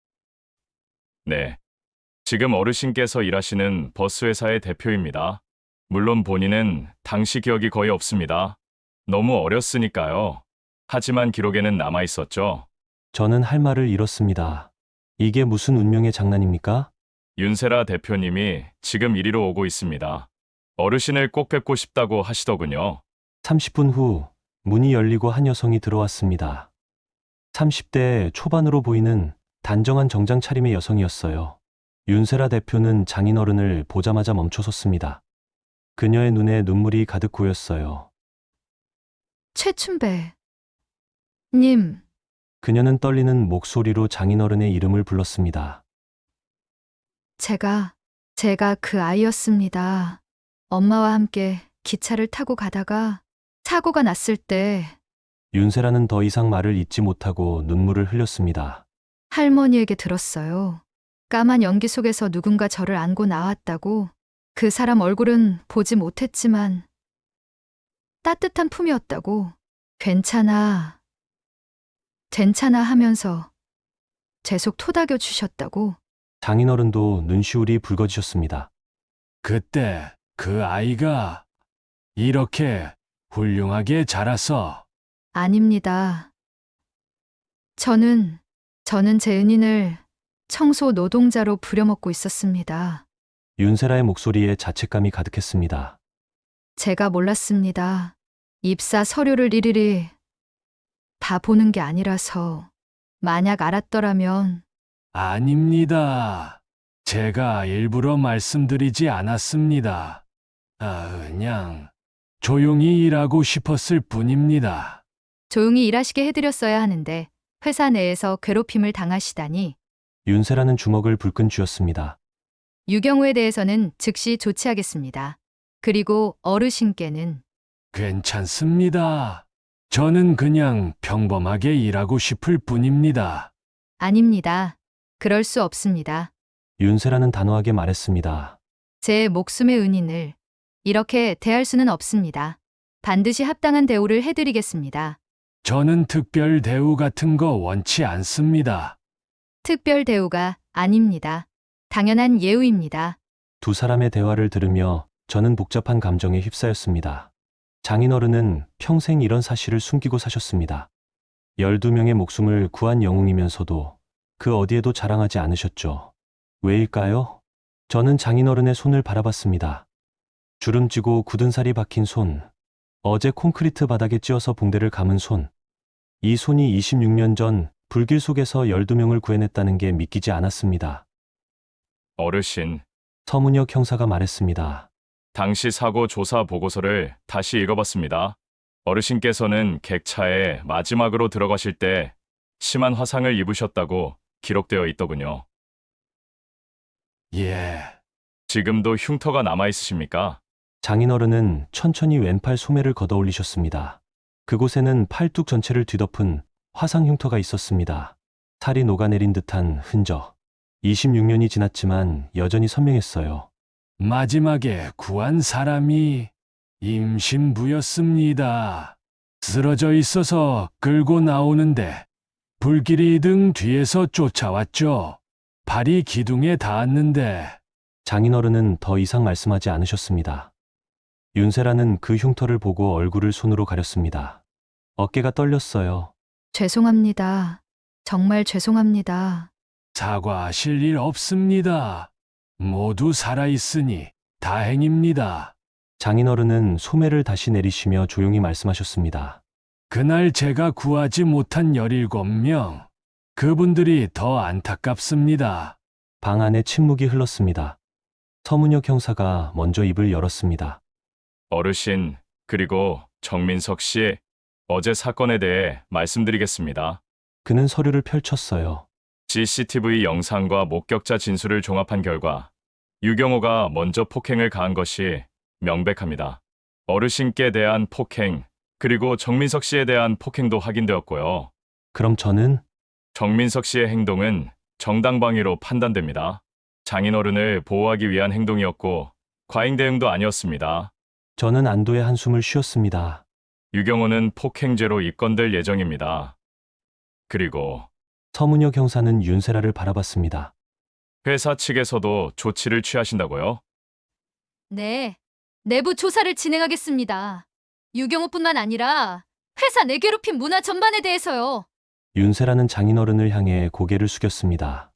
Speaker 5: 네. 지금 어르신께서 일하시는 버스회사의 대표입니다. 물론 본인은 당시 기억이 거의 없습니다. 너무 어렸으니까요. 하지만 기록에는 남아있었죠.
Speaker 3: 저는 할 말을 잃었습니다. 이게 무슨 운명의 장난입니까?
Speaker 5: 윤세라 대표님이 지금 이리로 오고 있습니다. 어르신을 꼭 뵙고 싶다고 하시더군요.
Speaker 3: 30분 후 문이 열리고 한 여성이 들어왔습니다. 30대 초반으로 보이는 단정한 정장 차림의 여성이었어요. 윤세라 대표는 장인어른을 보자마자 멈춰섰습니다. 그녀의 눈에 눈물이 가득 고였어요.
Speaker 7: 최춘배 님,
Speaker 3: 그녀는 떨리는 목소리로 장인어른의 이름을 불렀습니다.
Speaker 7: 제가 그 아이였습니다. 엄마와 함께 기차를 타고 가다가 사고가 났을 때
Speaker 3: 윤세라는 더 이상 말을 잇지 못하고 눈물을 흘렸습니다.
Speaker 7: 할머니에게 들었어요. 까만 연기 속에서 누군가 저를 안고 나왔다고. 그 사람 얼굴은 보지 못했지만 따뜻한 품이었다고. 괜찮아 하면서 제 속 토닥여 주셨다고.
Speaker 3: 장인어른도 눈시울이 붉어지셨습니다.
Speaker 6: 그때 그 아이가 이렇게 훌륭하게 자라서.
Speaker 7: 아닙니다. 저는 제 은인을 청소 노동자로 부려먹고 있었습니다.
Speaker 3: 윤세라의 목소리에 자책감이 가득했습니다.
Speaker 7: 제가 몰랐습니다. 입사 서류를 일일이 다 보는 게 아니라서. 만약 알았더라면.
Speaker 6: 아닙니다. 제가 일부러 말씀드리지 않았습니다. 그냥 조용히 일하고 싶었을 뿐입니다.
Speaker 7: 조용히 일하시게 해드렸어야 하는데 회사 내에서 괴롭힘을 당하시다니.
Speaker 3: 윤세라는 주먹을 불끈 쥐었습니다.
Speaker 7: 유경우에 대해서는 즉시 조치하겠습니다. 그리고 어르신께는.
Speaker 6: 괜찮습니다. 저는 그냥 평범하게 일하고 싶을 뿐입니다.
Speaker 7: 아닙니다. 그럴 수 없습니다.
Speaker 3: 윤세라는 단호하게 말했습니다.
Speaker 7: 제 목숨의 은인을 이렇게 대할 수는 없습니다. 반드시 합당한 대우를 해드리겠습니다.
Speaker 6: 저는 특별 대우 같은 거 원치 않습니다.
Speaker 7: 특별 대우가 아닙니다. 당연한 예우입니다.
Speaker 3: 두 사람의 대화를 들으며 저는 복잡한 감정에 휩싸였습니다. 장인어른은 평생 이런 사실을 숨기고 사셨습니다. 12명의 목숨을 구한 영웅이면서도 그 어디에도 자랑하지 않으셨죠. 왜일까요? 저는 장인어른의 손을 바라봤습니다. 주름지고 굳은 살이 박힌 손, 어제 콘크리트 바닥에 찧어서 붕대를 감은 손. 이 손이 26년 전 불길 속에서 12명을 구해냈다는 게 믿기지 않았습니다.
Speaker 5: 어르신,
Speaker 3: 서문혁 형사가 말했습니다.
Speaker 5: 당시 사고 조사 보고서를 다시 읽어봤습니다. 어르신께서는 객차에 마지막으로 들어가실 때 심한 화상을 입으셨다고 기록되어 있더군요.
Speaker 6: 예,
Speaker 5: 지금도 흉터가 남아있으십니까?
Speaker 3: 장인어른은 천천히 왼팔 소매를 걷어 올리셨습니다. 그곳에는 팔뚝 전체를 뒤덮은 화상 흉터가 있었습니다. 살이 녹아내린 듯한 흔적. 26년이 지났지만 여전히 선명했어요.
Speaker 6: 마지막에 구한 사람이 임신부였습니다. 쓰러져 있어서 끌고 나오는데 불길이 등 뒤에서 쫓아왔죠. 발이 기둥에 닿았는데
Speaker 3: 장인어른은 더 이상 말씀하지 않으셨습니다. 윤세라는 그 흉터를 보고 얼굴을 손으로 가렸습니다. 어깨가 떨렸어요.
Speaker 7: 죄송합니다. 정말 죄송합니다.
Speaker 6: 사과하실 일 없습니다. 모두 살아있으니 다행입니다.
Speaker 3: 장인어른은 소매를 다시 내리시며 조용히 말씀하셨습니다.
Speaker 6: 그날 제가 구하지 못한 17명, 그분들이 더 안타깝습니다.
Speaker 3: 방 안에 침묵이 흘렀습니다. 서문혁 형사가 먼저 입을 열었습니다.
Speaker 5: 어르신, 그리고 정민석 씨, 어제 사건에 대해 말씀드리겠습니다.
Speaker 3: 그는 서류를 펼쳤어요.
Speaker 5: CCTV 영상과 목격자 진술을 종합한 결과 유경호가 먼저 폭행을 가한 것이 명백합니다. 어르신께 대한 폭행, 그리고 정민석 씨에 대한 폭행도 확인되었고요.
Speaker 3: 그럼 저는?
Speaker 5: 정민석 씨의 행동은 정당방위로 판단됩니다. 장인어른을 보호하기 위한 행동이었고 과잉 대응도 아니었습니다.
Speaker 3: 저는 안도의 한숨을 쉬었습니다.
Speaker 5: 유경호는 폭행죄로 입건될 예정입니다. 그리고
Speaker 3: 서문혁 형사는 윤세라를 바라봤습니다.
Speaker 5: 회사 측에서도 조치를 취하신다고요?
Speaker 7: 네, 내부 조사를 진행하겠습니다. 유경호뿐만 아니라 회사 내 괴롭힘 문화 전반에 대해서요.
Speaker 3: 윤세라는 장인어른을 향해 고개를 숙였습니다.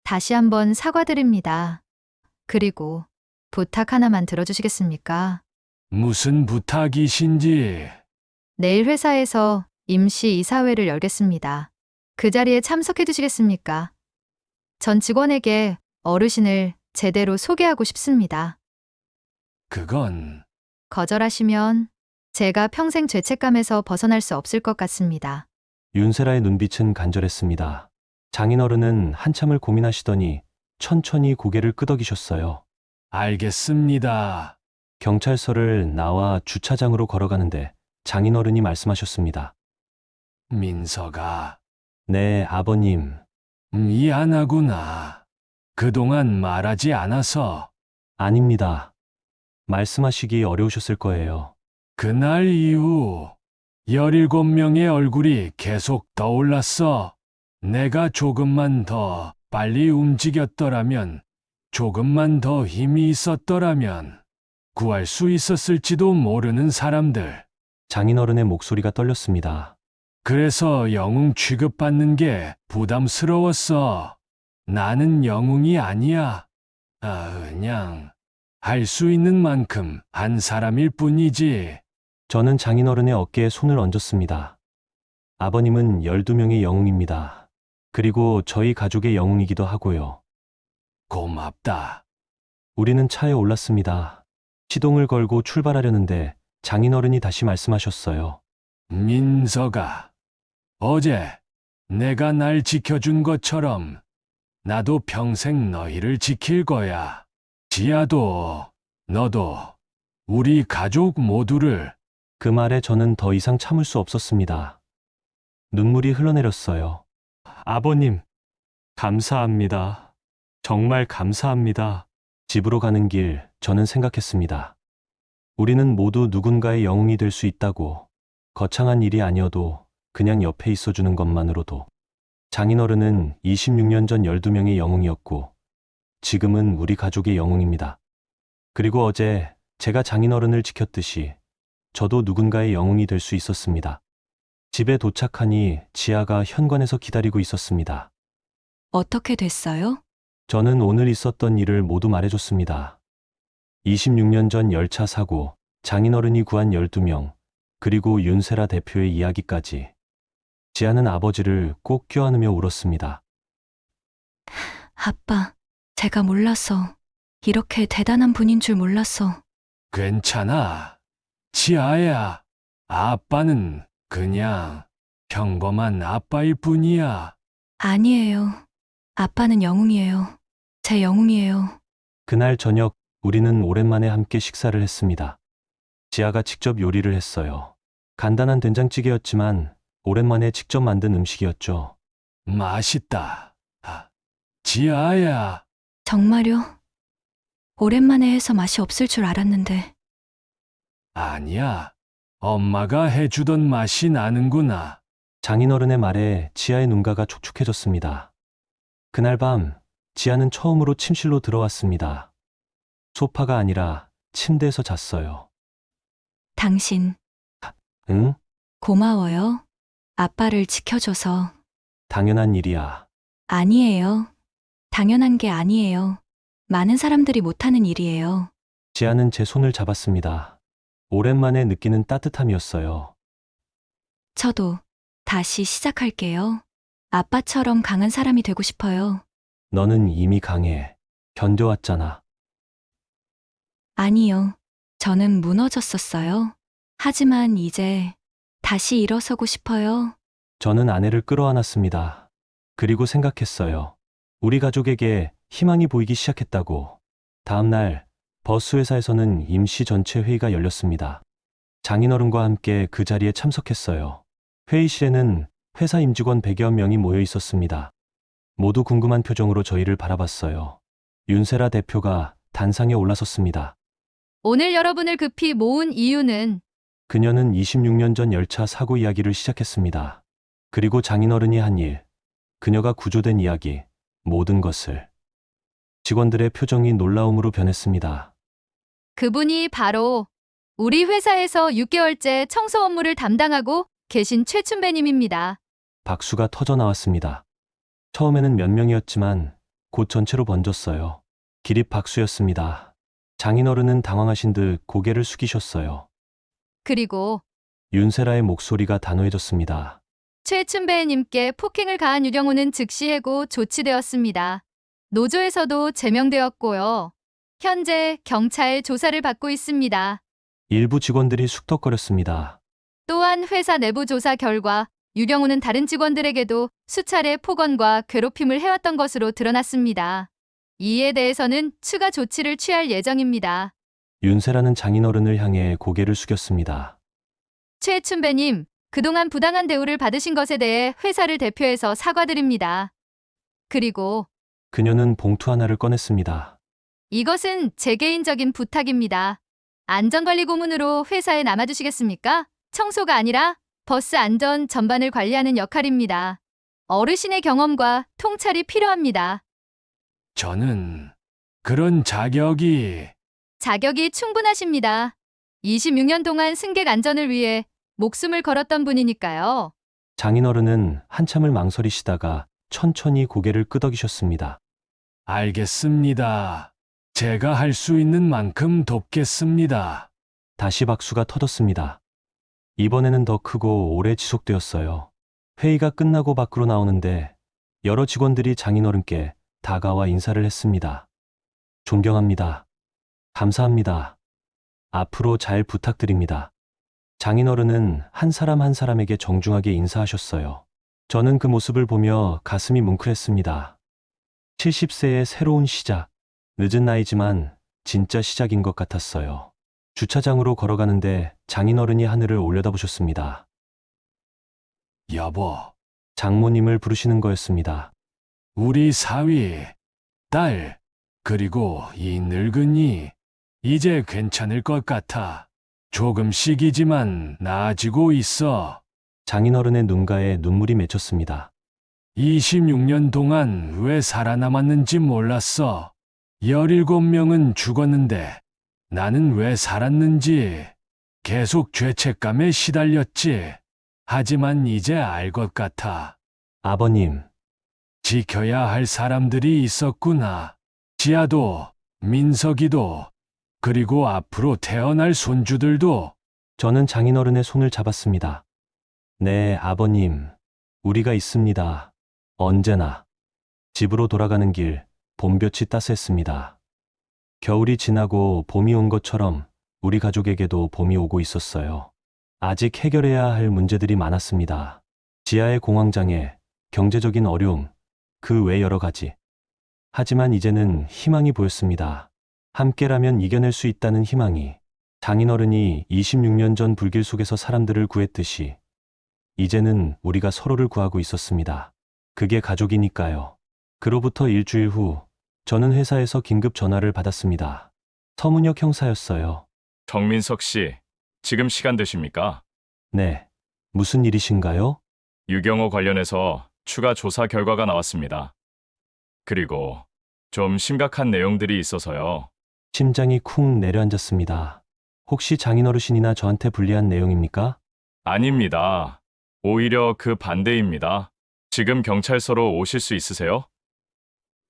Speaker 7: 다시 한번 사과드립니다. 그리고 부탁 하나만 들어주시겠습니까?
Speaker 6: 무슨 부탁이신지.
Speaker 7: 내일 회사에서 임시 이사회를 열겠습니다. 그 자리에 참석해 주시겠습니까? 전 직원에게 어르신을 제대로 소개하고 싶습니다.
Speaker 6: 그건
Speaker 7: 거절하시면 제가 평생 죄책감에서 벗어날 수 없을 것 같습니다.
Speaker 3: 윤세라의 눈빛은 간절했습니다. 장인어른은 한참을 고민하시더니 천천히 고개를 끄덕이셨어요.
Speaker 6: 알겠습니다.
Speaker 3: 경찰서를 나와 주차장으로 걸어가는데 장인어른이 말씀하셨습니다.
Speaker 6: 민서가
Speaker 3: 네, 아버님.
Speaker 6: 미안하구나. 그동안 말하지 않아서.
Speaker 3: 아닙니다. 말씀하시기 어려우셨을 거예요.
Speaker 6: 그날 이후 17명의 얼굴이 계속 떠올랐어. 내가 조금만 더 빨리 움직였더라면, 조금만 더 힘이 있었더라면 구할 수 있었을지도 모르는 사람들.
Speaker 3: 장인어른의 목소리가 떨렸습니다.
Speaker 6: 그래서 영웅 취급받는 게 부담스러웠어. 나는 영웅이 아니야. 그냥 할 수 있는 만큼 한 사람일 뿐이지.
Speaker 3: 저는 장인어른의 어깨에 손을 얹었습니다. 아버님은 12명의 영웅입니다. 그리고 저희 가족의 영웅이기도 하고요.
Speaker 6: 고맙다.
Speaker 3: 우리는 차에 올랐습니다. 시동을 걸고 출발하려는데 장인어른이 다시 말씀하셨어요.
Speaker 6: 민서가, 어제 내가 날 지켜준 것처럼 나도 평생 너희를 지킬 거야. 지아도, 너도, 우리 가족 모두를.
Speaker 3: 그 말에 저는 더 이상 참을 수 없었습니다. 눈물이 흘러내렸어요. 아버님, 감사합니다. 정말 감사합니다. 집으로 가는 길, 저는 생각했습니다. 우리는 모두 누군가의 영웅이 될 수 있다고. 거창한 일이 아니어도 그냥 옆에 있어주는 것만으로도. 장인어른은 26년 전 12명의 영웅이었고, 지금은 우리 가족의 영웅입니다. 그리고 어제 제가 장인어른을 지켰듯이 저도 누군가의 영웅이 될 수 있었습니다. 집에 도착하니 지아가 현관에서 기다리고 있었습니다.
Speaker 1: 어떻게 됐어요?
Speaker 3: 저는 오늘 있었던 일을 모두 말해줬습니다. 26년 전 열차 사고, 장인어른이 구한 12명, 그리고 윤세라 대표의 이야기까지. 지아는 아버지를 꼭 껴안으며 울었습니다.
Speaker 1: 아빠, 제가 몰라서 이렇게 대단한 분인 줄 몰랐어.
Speaker 6: 괜찮아. 지아야. 아빠는 그냥 평범한 아빠일 뿐이야.
Speaker 1: 아니에요. 아빠는 영웅이에요. 제 영웅이에요.
Speaker 3: 그날 저녁 우리는 오랜만에 함께 식사를 했습니다. 지아가 직접 요리를 했어요. 간단한 된장찌개였지만 오랜만에 직접 만든 음식이었죠.
Speaker 6: 맛있다. 지아야.
Speaker 1: 정말요? 오랜만에 해서 맛이 없을 줄 알았는데.
Speaker 6: 아니야. 엄마가 해주던 맛이 나는구나.
Speaker 3: 장인어른의 말에 지아의 눈가가 촉촉해졌습니다. 그날 밤 지아는 처음으로 침실로 들어왔습니다. 소파가 아니라 침대에서 잤어요.
Speaker 1: 당신,
Speaker 3: 응?
Speaker 1: 고마워요. 아빠를 지켜줘서.
Speaker 3: 당연한 일이야.
Speaker 1: 아니에요. 당연한 게 아니에요. 많은 사람들이 못하는 일이에요.
Speaker 3: 지아는 제 손을 잡았습니다. 오랜만에 느끼는 따뜻함이었어요.
Speaker 1: 저도 다시 시작할게요. 아빠처럼 강한 사람이 되고 싶어요.
Speaker 3: 너는 이미 강해. 견뎌왔잖아.
Speaker 1: 아니요. 저는 무너졌었어요. 하지만 이제 다시 일어서고 싶어요.
Speaker 3: 저는 아내를 끌어안았습니다. 그리고 생각했어요. 우리 가족에게 희망이 보이기 시작했다고. 다음 날 버스 회사에서는 임시 전체 회의가 열렸습니다. 장인어른과 함께 그 자리에 참석했어요. 회의실에는 회사 임직원 100여 명이 모여 있었습니다. 모두 궁금한 표정으로 저희를 바라봤어요. 윤세라 대표가 단상에 올라섰습니다.
Speaker 7: 오늘 여러분을 급히 모은 이유는
Speaker 3: 그녀는 26년 전 열차 사고 이야기를 시작했습니다. 그리고 장인어른이 한 일, 그녀가 구조된 이야기, 모든 것을. 직원들의 표정이 놀라움으로 변했습니다.
Speaker 7: 그분이 바로 우리 회사에서 6개월째 청소 업무를 담당하고 계신 최춘배님입니다.
Speaker 3: 박수가 터져 나왔습니다. 처음에는 몇 명이었지만 곧 전체로 번졌어요. 기립 박수였습니다. 장인어른은 당황하신 듯 고개를 숙이셨어요.
Speaker 7: 그리고
Speaker 3: 윤세라의 목소리가 단호해졌습니다.
Speaker 7: 최춘배님께 폭행을 가한 유경호는 즉시 해고 조치되었습니다. 노조에서도 제명되었고요. 현재 경찰 조사를 받고 있습니다.
Speaker 3: 일부 직원들이 숙덕거렸습니다.
Speaker 7: 또한 회사 내부 조사 결과 유경호는 다른 직원들에게도 수차례 폭언과 괴롭힘을 해왔던 것으로 드러났습니다. 이에 대해서는 추가 조치를 취할 예정입니다.
Speaker 3: 윤세라는 장인어른을 향해 고개를 숙였습니다.
Speaker 7: 최춘배님, 그동안 부당한 대우를 받으신 것에 대해 회사를 대표해서 사과드립니다. 그리고
Speaker 3: 그녀는 봉투 하나를 꺼냈습니다.
Speaker 7: 이것은 제 개인적인 부탁입니다. 안전관리 고문으로 회사에 남아주시겠습니까? 청소가 아니라 버스 안전 전반을 관리하는 역할입니다. 어르신의 경험과 통찰이 필요합니다.
Speaker 6: 저는 그런 자격이
Speaker 7: 충분하십니다. 26년 동안 승객 안전을 위해 목숨을 걸었던 분이니까요.
Speaker 3: 장인어른은 한참을 망설이시다가 천천히 고개를 끄덕이셨습니다.
Speaker 6: 알겠습니다. 제가 할 수 있는 만큼 돕겠습니다.
Speaker 3: 다시 박수가 터졌습니다. 이번에는 더 크고 오래 지속되었어요. 회의가 끝나고 밖으로 나오는데 여러 직원들이 장인어른께 다가와 인사를 했습니다. 존경합니다. 감사합니다. 앞으로 잘 부탁드립니다. 장인어른은 한 사람 한 사람에게 정중하게 인사하셨어요. 저는 그 모습을 보며 가슴이 뭉클했습니다. 70세의 새로운 시작. 늦은 나이지만 진짜 시작인 것 같았어요. 주차장으로 걸어가는데 장인어른이 하늘을 올려다보셨습니다.
Speaker 6: 여보,
Speaker 3: 장모님을 부르시는 거였습니다.
Speaker 6: 우리 사위, 딸, 그리고 이 늙은이, 이제 괜찮을 것 같아. 조금씩이지만 나아지고 있어.
Speaker 3: 장인어른의 눈가에 눈물이 맺혔습니다.
Speaker 6: 26년 동안 왜 살아남았는지 몰랐어. 17명은 죽었는데 나는 왜 살았는지 계속 죄책감에 시달렸지. 하지만 이제 알 것 같아.
Speaker 3: 아버님,
Speaker 6: 지켜야 할 사람들이 있었구나. 지아도, 민석이도, 그리고 앞으로 태어날 손주들도.
Speaker 3: 저는 장인어른의 손을 잡았습니다. 네, 아버님. 우리가 있습니다. 언제나. 집으로 돌아가는 길, 봄볕이 따스했습니다. 겨울이 지나고 봄이 온 것처럼 우리 가족에게도 봄이 오고 있었어요. 아직 해결해야 할 문제들이 많았습니다. 지하의 공황장애, 경제적인 어려움, 그 외 여러 가지. 하지만 이제는 희망이 보였습니다. 함께라면 이겨낼 수 있다는 희망이. 장인어른이 26년 전 불길 속에서 사람들을 구했듯이 이제는 우리가 서로를 구하고 있었습니다. 그게 가족이니까요. 그로부터 일주일 후 저는 회사에서 긴급 전화를 받았습니다. 서문혁 형사였어요.
Speaker 5: 정민석 씨, 지금 시간 되십니까?
Speaker 3: 네. 무슨 일이신가요?
Speaker 5: 유경호 관련해서 추가 조사 결과가 나왔습니다. 그리고 좀 심각한 내용들이 있어서요.
Speaker 3: 심장이 쿵 내려앉았습니다. 혹시 장인어르신이나 저한테 불리한 내용입니까?
Speaker 5: 아닙니다. 오히려 그 반대입니다. 지금 경찰서로 오실 수 있으세요?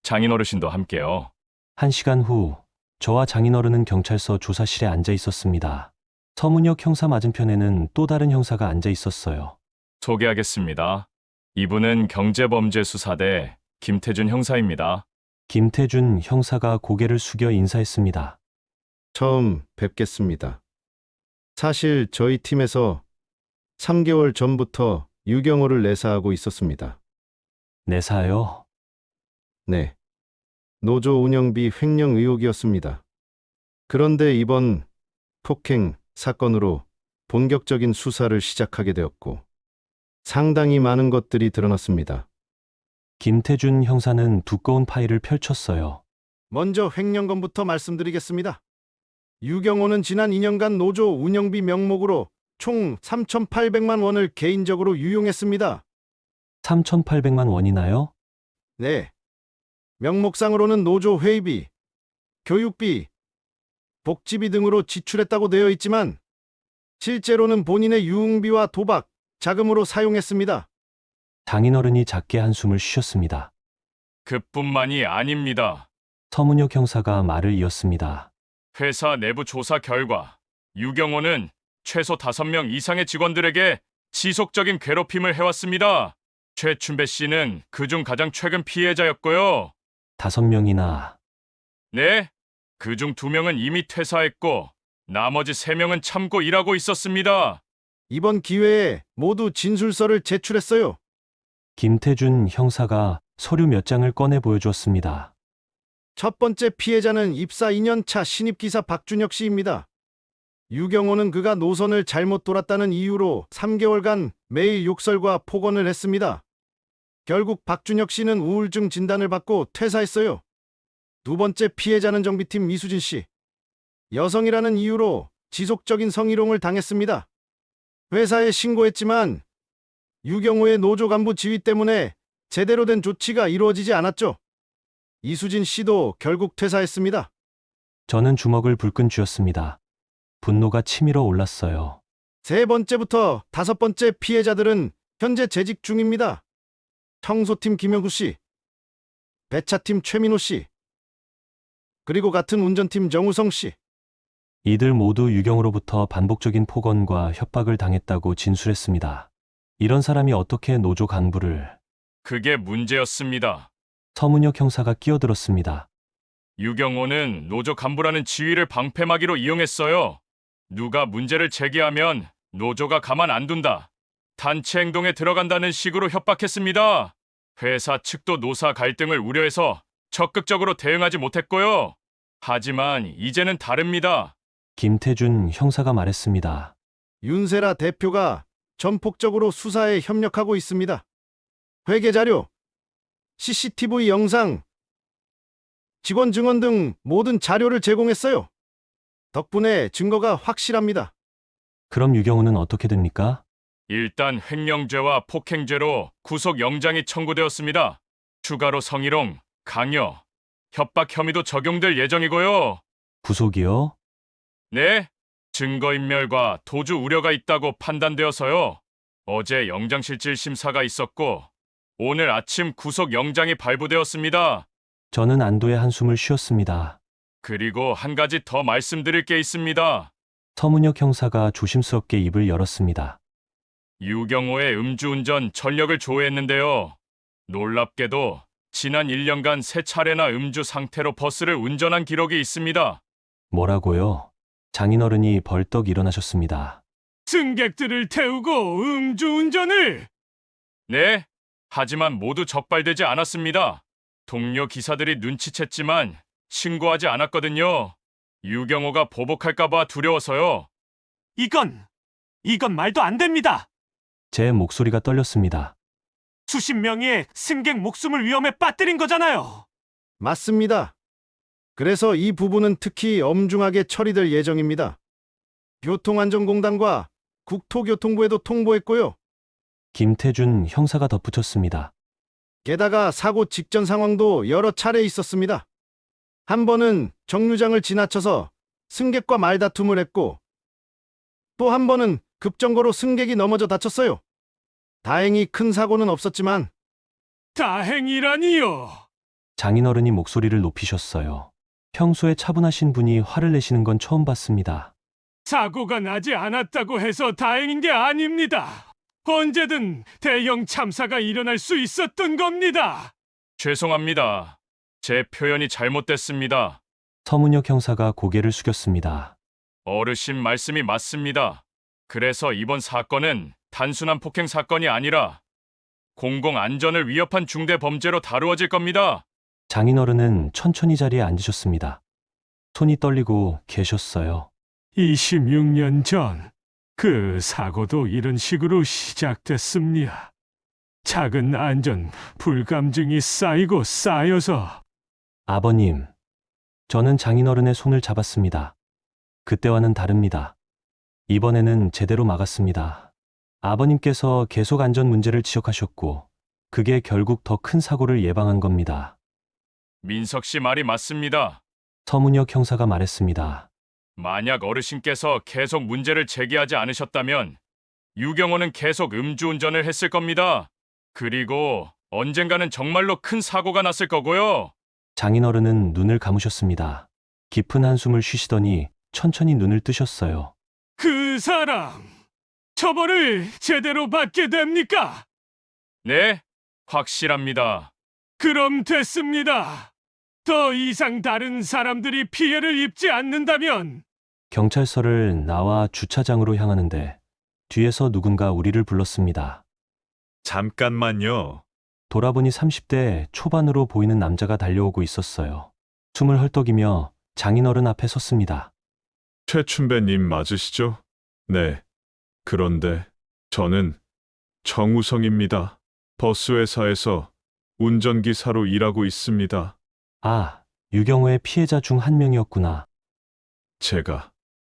Speaker 5: 장인어르신도 함께요.
Speaker 3: 1시간 후 저와 장인어른은 경찰서 조사실에 앉아 있었습니다. 서문혁 형사 맞은편에는 또 다른 형사가 앉아 있었어요.
Speaker 5: 소개하겠습니다. 이분은 경제범죄수사대 김태준 형사입니다.
Speaker 3: 김태준 형사가 고개를 숙여 인사했습니다.
Speaker 8: 처음 뵙겠습니다. 사실 저희 팀에서 3개월 전부터 유경호를 내사하고 있었습니다.
Speaker 3: 내사요?
Speaker 8: 네. 노조 운영비 횡령 의혹이었습니다. 그런데 이번 폭행 사건으로 본격적인 수사를 시작하게 되었고 상당히 많은 것들이 드러났습니다.
Speaker 3: 김태준 형사는 두꺼운 파일을 펼쳤어요.
Speaker 8: 먼저 횡령건부터 말씀드리겠습니다. 유경호는 지난 2년간 노조 운영비 명목으로 총 3,800만 원을 개인적으로 유용했습니다.
Speaker 3: 3,800만 원이나요?
Speaker 8: 네. 명목상으로는 노조 회의비, 교육비, 복지비 등으로 지출했다고 되어 있지만 실제로는 본인의 유흥비와 도박, 자금으로 사용했습니다.
Speaker 3: 장인어른이 작게 한숨을 쉬셨습니다.
Speaker 5: 그뿐만이 아닙니다.
Speaker 3: 서문혁 형사가 말을 이었습니다.
Speaker 5: 회사 내부 조사 결과 유경호는 최소 5명 이상의 직원들에게 지속적인 괴롭힘을 해왔습니다. 최춘배 씨는 그중 가장 최근 피해자였고요.
Speaker 3: 5명이나.
Speaker 5: 네, 그중 2명은 이미 퇴사했고 나머지 3명은 참고 일하고 있었습니다.
Speaker 8: 이번 기회에 모두 진술서를 제출했어요.
Speaker 3: 김태준 형사가 서류 몇 장을 꺼내 보여주었습니다.
Speaker 8: 첫 번째 피해자는 입사 2년 차 신입기사 박준혁 씨입니다. 유경호는 그가 노선을 잘못 돌았다는 이유로 3개월간 매일 욕설과 폭언을 했습니다. 결국 박준혁 씨는 우울증 진단을 받고 퇴사했어요. 두 번째 피해자는 정비팀 이수진 씨. 여성이라는 이유로 지속적인 성희롱을 당했습니다. 회사에 신고했지만 유경호의 노조 간부 지위 때문에 제대로 된 조치가 이루어지지 않았죠. 이수진 씨도 결국 퇴사했습니다.
Speaker 3: 저는 주먹을 불끈 쥐었습니다. 분노가 치밀어 올랐어요.
Speaker 8: 세 번째부터 다섯 번째 피해자들은 현재 재직 중입니다. 청소팀 김영구 씨, 배차팀 최민호 씨, 그리고 같은 운전팀 정우성 씨.
Speaker 3: 이들 모두 유경으로부터 반복적인 폭언과 협박을 당했다고 진술했습니다. 이런 사람이 어떻게 노조 간부를...
Speaker 5: 그게 문제였습니다.
Speaker 3: 서문혁 형사가 끼어들었습니다.
Speaker 5: 유경호는 노조 간부라는 지위를 방패막이로 이용했어요. 누가 문제를 제기하면 노조가 가만 안 둔다. 단체 행동에 들어간다는 식으로 협박했습니다. 회사 측도 노사 갈등을 우려해서 적극적으로 대응하지 못했고요. 하지만 이제는 다릅니다.
Speaker 3: 김태준 형사가 말했습니다.
Speaker 8: 윤세라 대표가 전폭적으로 수사에 협력하고 있습니다. 회계 자료, CCTV 영상, 직원 증언 등 모든 자료를 제공했어요. 덕분에 증거가 확실합니다.
Speaker 3: 그럼 유경호는 어떻게 됩니까?
Speaker 5: 일단 횡령죄와 폭행죄로 구속영장이 청구되었습니다. 추가로 성희롱, 강요, 협박 혐의도 적용될 예정이고요.
Speaker 3: 구속이요?
Speaker 5: 네, 증거인멸과 도주 우려가 있다고 판단되어서요. 어제 영장실질 심사가 있었고 오늘 아침 구속 영장이 발부되었습니다.
Speaker 3: 저는 안도의 한숨을 쉬었습니다.
Speaker 5: 그리고 한 가지 더 말씀드릴 게 있습니다.
Speaker 3: 서문혁 형사가 조심스럽게 입을 열었습니다.
Speaker 5: 유경호의 음주운전 전력을 조회했는데요. 놀랍게도 지난 1년간 3차례나 음주 상태로 버스를 운전한 기록이 있습니다.
Speaker 3: 뭐라고요? 장인어른이 벌떡 일어나셨습니다.
Speaker 4: 승객들을 태우고 음주운전을!
Speaker 5: 네, 하지만 모두 적발되지 않았습니다. 동료 기사들이 눈치챘지만 신고하지 않았거든요. 유경호가 보복할까봐 두려워서요.
Speaker 4: 이건 말도 안 됩니다.
Speaker 3: 제 목소리가 떨렸습니다.
Speaker 4: 수십 명의 승객 목숨을 위험에 빠뜨린 거잖아요.
Speaker 8: 맞습니다. 그래서 이 부분은 특히 엄중하게 처리될 예정입니다. 교통안전공단과 국토교통부에도 통보했고요.
Speaker 3: 김태준 형사가 덧붙였습니다.
Speaker 8: 게다가 사고 직전 상황도 여러 차례 있었습니다. 한 번은 정류장을 지나쳐서 승객과 말다툼을 했고 또 한 번은 급정거로 승객이 넘어져 다쳤어요. 다행히 큰 사고는 없었지만
Speaker 4: 다행이라니요.
Speaker 3: 장인어른이 목소리를 높이셨어요. 평소에 차분하신 분이 화를 내시는 건 처음 봤습니다.
Speaker 4: 사고가 나지 않았다고 해서 다행인 게 아닙니다. 언제든 대형 참사가 일어날 수 있었던 겁니다.
Speaker 5: 죄송합니다. 제 표현이 잘못됐습니다.
Speaker 3: 서문혁 형사가 고개를 숙였습니다.
Speaker 5: 어르신 말씀이 맞습니다. 그래서 이번 사건은 단순한 폭행 사건이 아니라 공공안전을 위협한 중대 범죄로 다루어질 겁니다.
Speaker 3: 장인어른은 천천히 자리에 앉으셨습니다. 손이 떨리고 계셨어요.
Speaker 4: 26년 전 그 사고도 이런 식으로 시작됐습니다. 작은 안전 불감증이 쌓이고 쌓여서
Speaker 3: 아버님, 저는 장인어른의 손을 잡았습니다. 그때와는 다릅니다. 이번에는 제대로 막았습니다. 아버님께서 계속 안전 문제를 지적하셨고, 그게 결국 더 큰 사고를 예방한 겁니다.
Speaker 5: 민석 씨 말이 맞습니다.
Speaker 3: 서문혁 형사가 말했습니다.
Speaker 5: 만약 어르신께서 계속 문제를 제기하지 않으셨다면 유경호는 계속 음주운전을 했을 겁니다. 그리고 언젠가는 정말로 큰 사고가 났을 거고요.
Speaker 3: 장인어른은 눈을 감으셨습니다. 깊은 한숨을 쉬시더니 천천히 눈을 뜨셨어요.
Speaker 4: 그 사람 처벌을 제대로 받게 됩니까?
Speaker 5: 네, 확실합니다.
Speaker 4: 그럼 됐습니다. 더 이상 다른 사람들이 피해를 입지 않는다면
Speaker 3: 경찰서를 나와 주차장으로 향하는데 뒤에서 누군가 우리를 불렀습니다.
Speaker 9: 잠깐만요.
Speaker 3: 돌아보니 30대 초반으로 보이는 남자가 달려오고 있었어요. 숨을 헐떡이며 장인어른 앞에 섰습니다.
Speaker 9: 최춘배님 맞으시죠? 네. 그런데 저는 정우성입니다. 버스회사에서 운전기사로 일하고 있습니다.
Speaker 3: 아, 유경호의 피해자 중 한 명이었구나.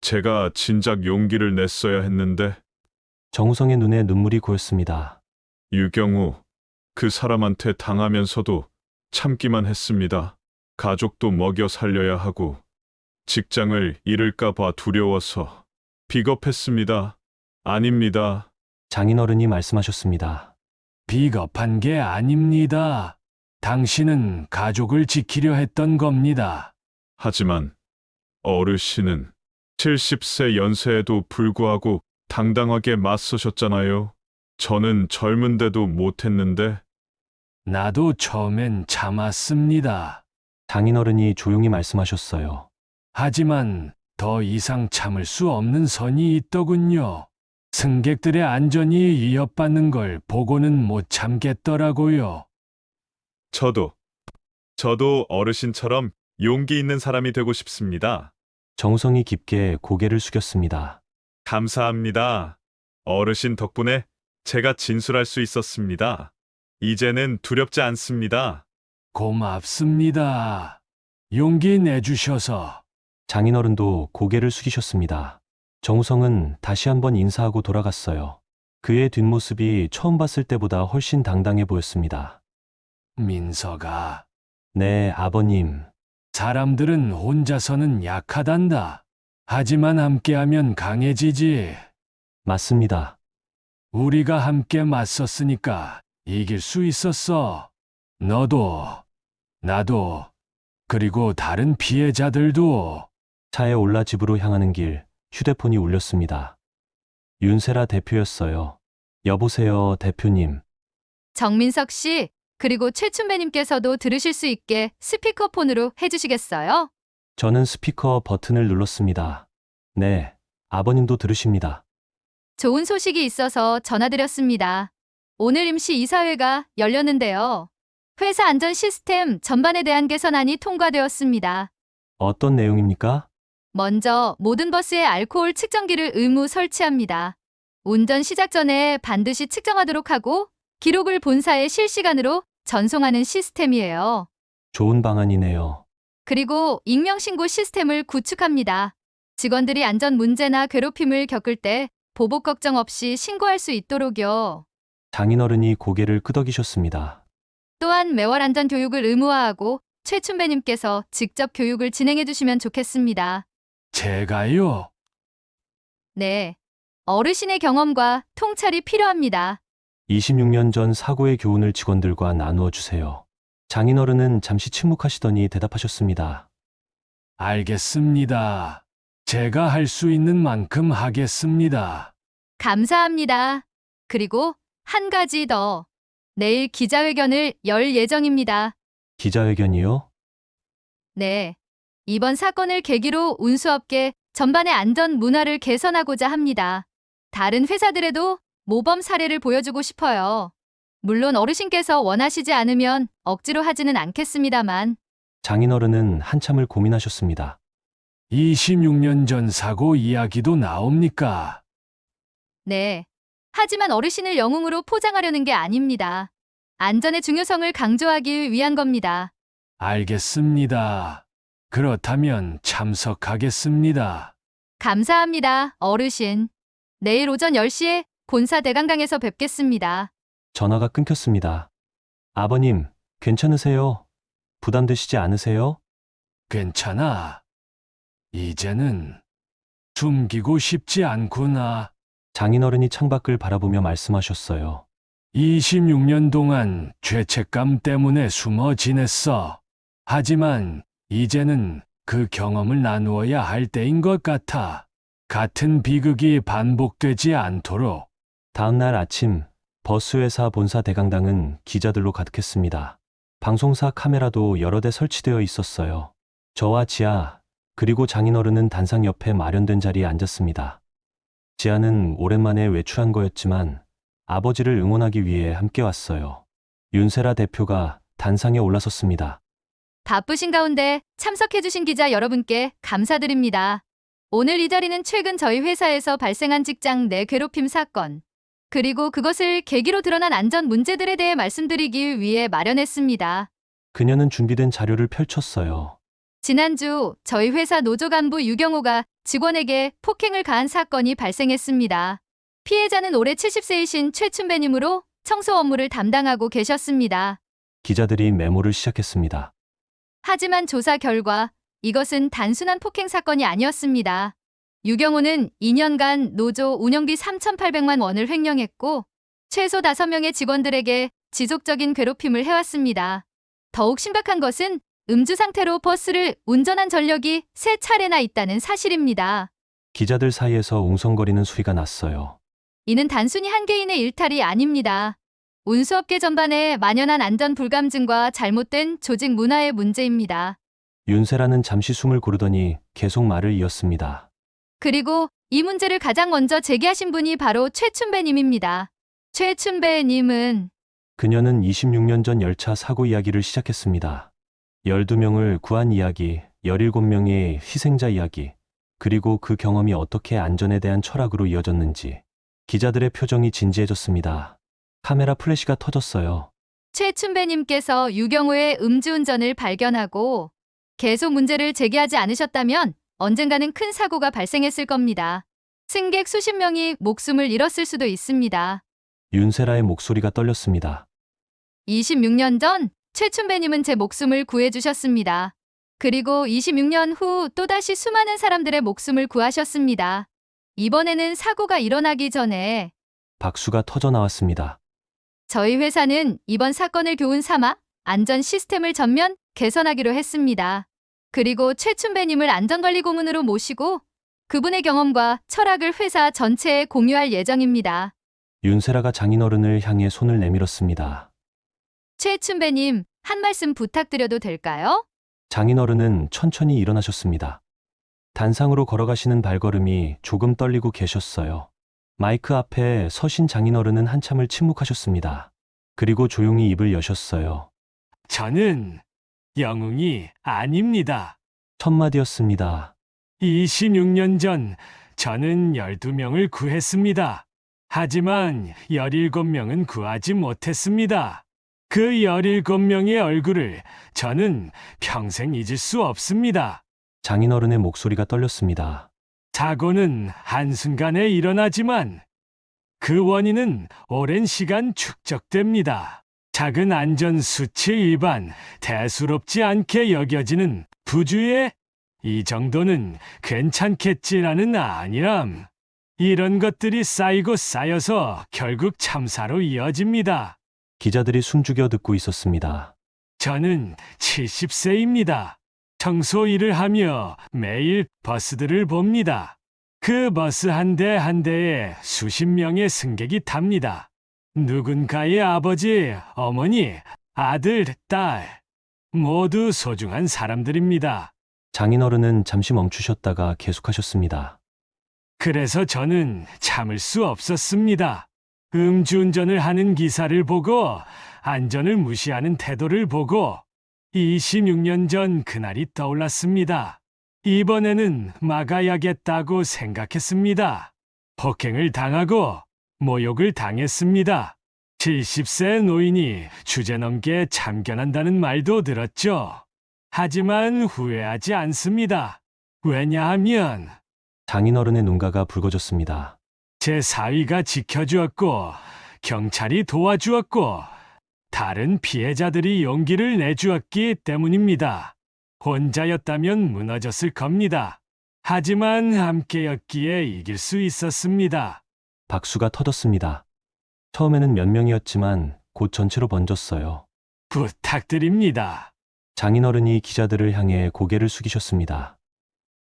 Speaker 9: 제가 진작 용기를 냈어야 했는데
Speaker 3: 정우성의 눈에 눈물이 고였습니다.
Speaker 9: 유경우 그 사람한테 당하면서도 참기만 했습니다. 가족도 먹여 살려야 하고 직장을 잃을까 봐 두려워서 비겁했습니다. 아닙니다.
Speaker 3: 장인어른이 말씀하셨습니다.
Speaker 6: 비겁한 게 아닙니다. 당신은 가족을 지키려 했던 겁니다.
Speaker 9: 하지만 어르신은 70세 연세에도 불구하고 당당하게 맞서셨잖아요. 저는 젊은데도 못했는데
Speaker 6: 나도 처음엔 참았습니다.
Speaker 3: 장인어른이 조용히 말씀하셨어요.
Speaker 6: 하지만 더 이상 참을 수 없는 선이 있더군요. 승객들의 안전이 위협받는 걸 보고는 못 참겠더라고요.
Speaker 9: 저도 어르신처럼 용기 있는 사람이 되고 싶습니다.
Speaker 3: 정우성이 깊게 고개를 숙였습니다.
Speaker 9: 감사합니다. 어르신 덕분에 제가 진술할 수 있었습니다. 이제는 두렵지 않습니다.
Speaker 6: 고맙습니다. 용기 내주셔서.
Speaker 3: 장인어른도 고개를 숙이셨습니다. 정우성은 다시 한번 인사하고 돌아갔어요. 그의 뒷모습이 처음 봤을 때보다 훨씬 당당해 보였습니다.
Speaker 6: 민석아,
Speaker 3: 네, 아버님.
Speaker 6: 사람들은 혼자서는 약하단다. 하지만 함께하면 강해지지.
Speaker 3: 맞습니다.
Speaker 6: 우리가 함께 맞섰으니까 이길 수 있었어. 너도, 나도, 그리고 다른 피해자들도.
Speaker 3: 차에 올라 집으로 향하는 길, 휴대폰이 울렸습니다. 윤세라 대표였어요. 여보세요, 대표님.
Speaker 7: 정민석 씨, 그리고 최춘배님께서도 들으실 수 있게 스피커폰으로 해주시겠어요?
Speaker 3: 저는 스피커 버튼을 눌렀습니다. 네, 아버님도 들으십니다.
Speaker 7: 좋은 소식이 있어서 전화드렸습니다. 오늘 임시 이사회가 열렸는데요. 회사 안전 시스템 전반에 대한 개선안이 통과되었습니다.
Speaker 3: 어떤 내용입니까?
Speaker 7: 먼저 모든 버스에 알코올 측정기를 의무 설치합니다. 운전 시작 전에 반드시 측정하도록 하고 기록을 본사에 실시간으로 전송하는 시스템이에요.
Speaker 3: 좋은 방안이네요.
Speaker 7: 그리고 익명신고 시스템을 구축합니다. 직원들이 안전 문제나 괴롭힘을 겪을 때 보복 걱정 없이 신고할 수 있도록요.
Speaker 3: 장인어른이 고개를 끄덕이셨습니다.
Speaker 7: 또한 매월 안전 교육을 의무화하고 최춘배님께서 직접 교육을 진행해 주시면 좋겠습니다.
Speaker 6: 제가요?
Speaker 7: 네. 어르신의 경험과 통찰이 필요합니다.
Speaker 3: 26년 전 사고의 교훈을 직원들과 나누어 주세요. 장인어른은 잠시 침묵하시더니 대답하셨습니다.
Speaker 6: 알겠습니다. 제가 할 수 있는 만큼 하겠습니다.
Speaker 7: 감사합니다. 그리고 한 가지 더. 내일 기자회견을 열 예정입니다.
Speaker 3: 기자회견이요?
Speaker 7: 네. 이번 사건을 계기로 운수업계 전반의 안전 문화를 개선하고자 합니다. 다른 회사들에도 모범 사례를 보여주고 싶어요. 물론 어르신께서 원하시지 않으면 억지로 하지는 않겠습니다만.
Speaker 3: 장인어른은 한참을 고민하셨습니다.
Speaker 6: 26년 전 사고 이야기도 나옵니까?
Speaker 7: 네. 하지만 어르신을 영웅으로 포장하려는 게 아닙니다. 안전의 중요성을 강조하기 위한 겁니다.
Speaker 6: 알겠습니다. 그렇다면 참석하겠습니다.
Speaker 7: 감사합니다, 어르신. 내일 오전 10시에 본사 대강당에서 뵙겠습니다.
Speaker 3: 전화가 끊겼습니다. 아버님, 괜찮으세요? 부담되시지 않으세요?
Speaker 6: 괜찮아. 이제는 숨기고 싶지 않구나.
Speaker 3: 장인어른이 창밖을 바라보며 말씀하셨어요.
Speaker 6: 26년 동안 죄책감 때문에 숨어 지냈어. 하지만 이제는 그 경험을 나누어야 할 때인 것 같아. 같은 비극이 반복되지 않도록.
Speaker 3: 다음 날 아침, 버스회사 본사 대강당은 기자들로 가득했습니다. 방송사 카메라도 여러 대 설치되어 있었어요. 저와 지아, 그리고 장인어른은 단상 옆에 마련된 자리에 앉았습니다. 지아는 오랜만에 외출한 거였지만 아버지를 응원하기 위해 함께 왔어요. 윤세라 대표가 단상에 올라섰습니다.
Speaker 7: 바쁘신 가운데 참석해주신 기자 여러분께 감사드립니다. 오늘 이 자리는 최근 저희 회사에서 발생한 직장 내 괴롭힘 사건, 그리고 그것을 계기로 드러난 안전 문제들에 대해 말씀드리기 위해 마련했습니다.
Speaker 3: 그녀는 준비된 자료를 펼쳤어요.
Speaker 7: 지난주 저희 회사 노조 간부 유경호가 직원에게 폭행을 가한 사건이 발생했습니다. 피해자는 올해 70세이신 최춘배님으로 청소 업무를 담당하고 계셨습니다.
Speaker 3: 기자들이 메모를 시작했습니다.
Speaker 7: 하지만 조사 결과 이것은 단순한 폭행 사건이 아니었습니다. 유경호는 2년간 노조 운영비 3,800만 원을 횡령했고 최소 5명의 직원들에게 지속적인 괴롭힘을 해왔습니다. 더욱 심각한 것은 음주 상태로 버스를 운전한 전력이 3차례나 있다는 사실입니다.
Speaker 3: 기자들 사이에서 웅성거리는 소리가 났어요.
Speaker 7: 이는 단순히 한 개인의 일탈이 아닙니다. 운수업계 전반에 만연한 안전 불감증과 잘못된 조직 문화의 문제입니다.
Speaker 3: 윤세라는 잠시 숨을 고르더니 계속 말을 이었습니다.
Speaker 7: 그리고 이 문제를 가장 먼저 제기하신 분이 바로 최춘배님입니다. 최춘배님은
Speaker 3: 그녀는 26년 전 열차 사고 이야기를 시작했습니다. 12명을 구한 이야기, 17명의 희생자 이야기, 그리고 그 경험이 어떻게 안전에 대한 철학으로 이어졌는지. 기자들의 표정이 진지해졌습니다. 카메라 플래시가 터졌어요.
Speaker 7: 최춘배님께서 유경호의 음주운전을 발견하고 계속 문제를 제기하지 않으셨다면 언젠가는 큰 사고가 발생했을 겁니다. 승객 수십 명이 목숨을 잃었을 수도 있습니다.
Speaker 3: 윤세라의 목소리가 떨렸습니다.
Speaker 7: 26년 전 최춘배님은 제 목숨을 구해주셨습니다. 그리고 26년 후 또다시 수많은 사람들의 목숨을 구하셨습니다. 이번에는 사고가 일어나기 전에
Speaker 3: 박수가 터져 나왔습니다.
Speaker 7: 저희 회사는 이번 사건을 교훈 삼아 안전 시스템을 전면 개선하기로 했습니다. 그리고 최춘배님을 안전관리 고문으로 모시고 그분의 경험과 철학을 회사 전체에 공유할 예정입니다.
Speaker 3: 윤세라가 장인어른을 향해 손을 내밀었습니다.
Speaker 7: 최춘배님, 한 말씀 부탁드려도 될까요?
Speaker 3: 장인어른은 천천히 일어나셨습니다. 단상으로 걸어가시는 발걸음이 조금 떨리고 계셨어요. 마이크 앞에 서신 장인어른은 한참을 침묵하셨습니다. 그리고 조용히 입을 여셨어요.
Speaker 6: 저는 영웅이 아닙니다.
Speaker 3: 첫 마디였습니다.
Speaker 6: 26년 전 저는 12명을 구했습니다. 하지만 17명은 구하지 못했습니다. 그 17명의 얼굴을 저는 평생 잊을 수 없습니다.
Speaker 3: 장인어른의 목소리가 떨렸습니다.
Speaker 6: 사고는 한순간에 일어나지만 그 원인은 오랜 시간 축적됩니다. 작은 안전 수치 위반, 대수롭지 않게 여겨지는 부주의 이 정도는 괜찮겠지라는 아니람. 이런 것들이 쌓이고 쌓여서 결국 참사로 이어집니다.
Speaker 3: 기자들이 숨죽여 듣고 있었습니다.
Speaker 6: 저는 70세입니다. 청소 일을 하며 매일 버스들을 봅니다. 그 버스 한 대 한 대에 수십 명의 승객이 탑니다. 누군가의 아버지, 어머니, 아들, 딸, 모두 소중한 사람들입니다.
Speaker 3: 장인어른은 잠시 멈추셨다가 계속하셨습니다.
Speaker 6: 그래서 저는 참을 수 없었습니다. 음주운전을 하는 기사를 보고 안전을 무시하는 태도를 보고 26년 전 그날이 떠올랐습니다. 이번에는 막아야겠다고 생각했습니다. 폭행을 당하고 모욕을 당했습니다. 70세 노인이 주제넘게 참견한다는 말도 들었죠. 하지만 후회하지 않습니다. 왜냐하면
Speaker 3: 장인어른의 눈가가 붉어졌습니다.
Speaker 6: 제 사위가 지켜주었고 경찰이 도와주었고 다른 피해자들이 용기를 내주었기 때문입니다. 혼자였다면 무너졌을 겁니다. 하지만 함께였기에 이길 수 있었습니다.
Speaker 3: 박수가 터졌습니다. 처음에는 몇 명이었지만 곧 전체로 번졌어요.
Speaker 6: 부탁드립니다.
Speaker 3: 장인어른이 기자들을 향해 고개를 숙이셨습니다.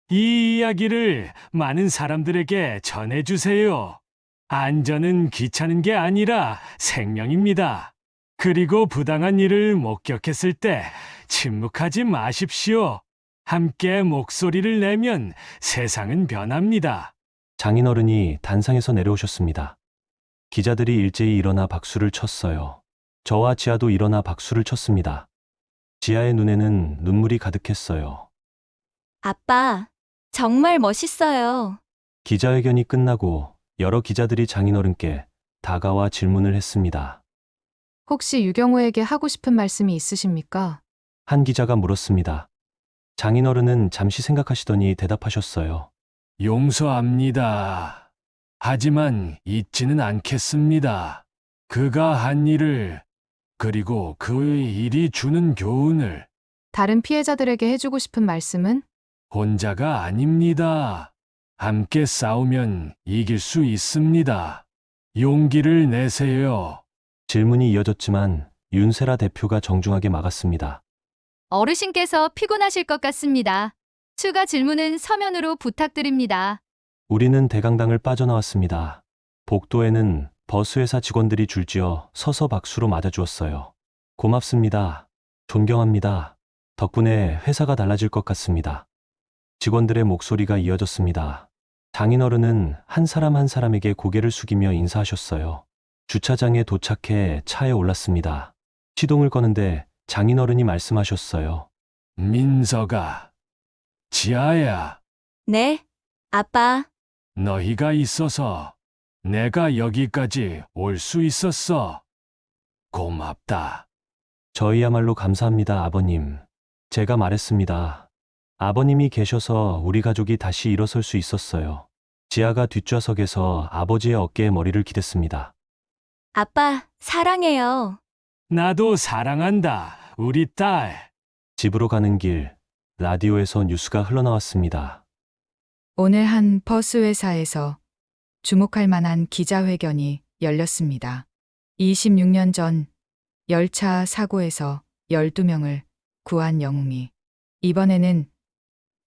Speaker 6: 이 이야기를 많은 사람들에게 전해주세요. 안전은 귀찮은 게 아니라 생명입니다. 그리고 부당한 일을 목격했을 때 침묵하지 마십시오. 함께 목소리를 내면 세상은 변합니다.
Speaker 3: 장인어른이 단상에서 내려오셨습니다. 기자들이 일제히 일어나 박수를 쳤어요. 저와 지아도 일어나 박수를 쳤습니다. 지아의 눈에는 눈물이 가득했어요.
Speaker 10: 아빠, 정말 멋있어요.
Speaker 3: 기자회견이 끝나고 여러 기자들이 장인어른께 다가와 질문을 했습니다.
Speaker 11: 혹시 유경호에게 하고 싶은 말씀이 있으십니까?
Speaker 3: 한 기자가 물었습니다. 장인어른은 잠시 생각하시더니 대답하셨어요.
Speaker 6: 용서합니다. 하지만 잊지는 않겠습니다. 그가 한 일을, 그리고 그의 일이 주는 교훈을.
Speaker 11: 다른 피해자들에게 해주고 싶은 말씀은?
Speaker 6: 혼자가 아닙니다. 함께 싸우면 이길 수 있습니다. 용기를 내세요.
Speaker 3: 질문이 이어졌지만 윤세라 대표가 정중하게 막았습니다.
Speaker 7: 어르신께서 피곤하실 것 같습니다. 추가 질문은 서면으로 부탁드립니다.
Speaker 3: 우리는 대강당을 빠져나왔습니다. 복도에는 버스회사 직원들이 줄지어 서서 박수로 맞아주었어요. 고맙습니다. 존경합니다. 덕분에 회사가 달라질 것 같습니다. 직원들의 목소리가 이어졌습니다. 장인어른은 한 사람 한 사람에게 고개를 숙이며 인사하셨어요. 주차장에 도착해 차에 올랐습니다. 시동을 거는데 장인어른이 말씀하셨어요.
Speaker 6: 민서가, 지아야,
Speaker 10: 네, 아빠.
Speaker 6: 너희가 있어서 내가 여기까지 올 수 있었어. 고맙다.
Speaker 3: 저희야말로 감사합니다, 아버님. 제가 말했습니다. 아버님이 계셔서 우리 가족이 다시 일어설 수 있었어요. 지아가 뒷좌석에서 아버지의 어깨에 머리를 기댔습니다.
Speaker 10: 아빠, 사랑해요.
Speaker 6: 나도 사랑한다. 우리 딸.
Speaker 3: 집으로 가는 길, 라디오에서 뉴스가 흘러나왔습니다.
Speaker 11: 오늘 한 버스 회사에서 주목할 만한 기자회견이 열렸습니다. 26년 전 열차 사고에서 12명을 구한 영웅이 이번에는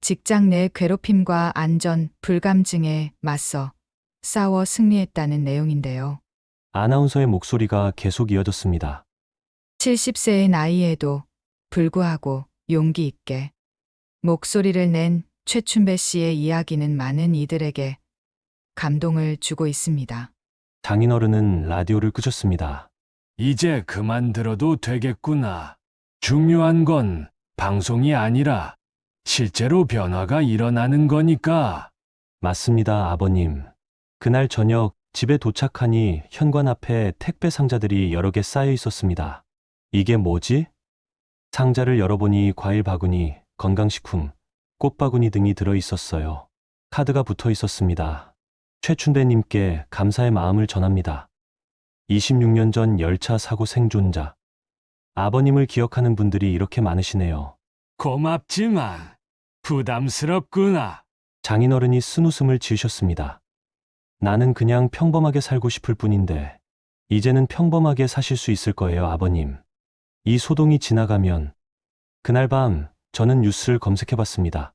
Speaker 11: 직장 내 괴롭힘과 안전 불감증에 맞서 싸워 승리했다는 내용인데요.
Speaker 3: 아나운서의 목소리가 계속 이어졌습니다.
Speaker 11: 70세의 나이에도 불구하고 용기 있게 목소리를 낸 최춘배 씨의 이야기는 많은 이들에게 감동을 주고 있습니다.
Speaker 3: 장인어른은 라디오를 끄셨습니다.
Speaker 6: 이제 그만 들어도 되겠구나. 중요한 건 방송이 아니라 실제로 변화가 일어나는 거니까.
Speaker 3: 맞습니다, 아버님. 그날 저녁 집에 도착하니 현관 앞에 택배 상자들이 여러 개 쌓여 있었습니다. 이게 뭐지? 상자를 열어보니 과일 바구니, 건강식품, 꽃바구니 등이 들어 있었어요. 카드가 붙어 있었습니다. 최춘배님께 감사의 마음을 전합니다. 26년 전 열차 사고 생존자. 아버님을 기억하는 분들이 이렇게 많으시네요.
Speaker 6: 고맙지만 부담스럽구나.
Speaker 3: 장인어른이 쓴웃음을 지으셨습니다. 나는 그냥 평범하게 살고 싶을 뿐인데, 이제는 평범하게 사실 수 있을 거예요, 아버님. 이 소동이 지나가면. 그날 밤 저는 뉴스를 검색해봤습니다.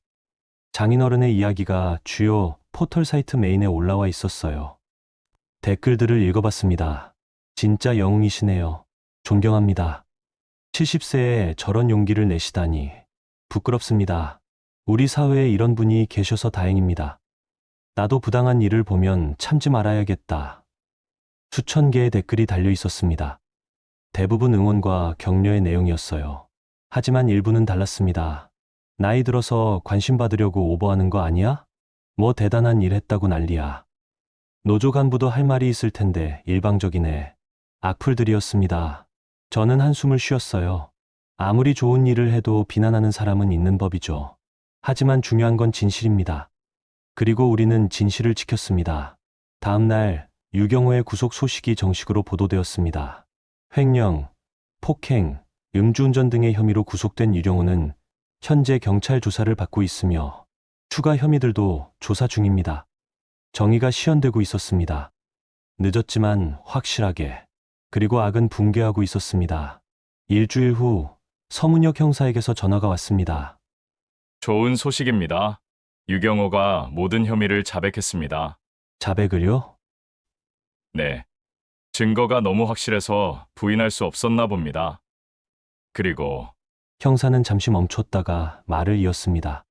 Speaker 3: 장인어른의 이야기가 주요 포털 사이트 메인에 올라와 있었어요. 댓글들을 읽어봤습니다. 진짜 영웅이시네요. 존경합니다. 70세에 저런 용기를 내시다니. 부끄럽습니다. 우리 사회에 이런 분이 계셔서 다행입니다. 나도 부당한 일을 보면 참지 말아야겠다. 수천 개의 댓글이 달려 있었습니다. 대부분 응원과 격려의 내용이었어요. 하지만 일부는 달랐습니다. 나이 들어서 관심 받으려고 오버하는 거 아니야? 뭐 대단한 일 했다고 난리야. 노조 간부도 할 말이 있을 텐데 일방적이네. 악플들이었습니다. 저는 한숨을 쉬었어요. 아무리 좋은 일을 해도 비난하는 사람은 있는 법이죠. 하지만 중요한 건 진실입니다. 그리고 우리는 진실을 지켰습니다. 다음 날 유경호의 구속 소식이 정식으로 보도되었습니다. 횡령, 폭행, 음주운전 등의 혐의로 구속된 유경호는 현재 경찰 조사를 받고 있으며 추가 혐의들도 조사 중입니다. 정의가 시현되고 있었습니다. 늦었지만 확실하게. 그리고 악은 붕괴하고 있었습니다. 일주일 후 서문혁 형사에게서 전화가 왔습니다.
Speaker 5: 좋은 소식입니다. 유경호가 모든 혐의를 자백했습니다.
Speaker 3: 자백을요?
Speaker 5: 네. 증거가 너무 확실해서 부인할 수 없었나 봅니다. 그리고
Speaker 3: 형사는 잠시 멈췄다가 말을 이었습니다.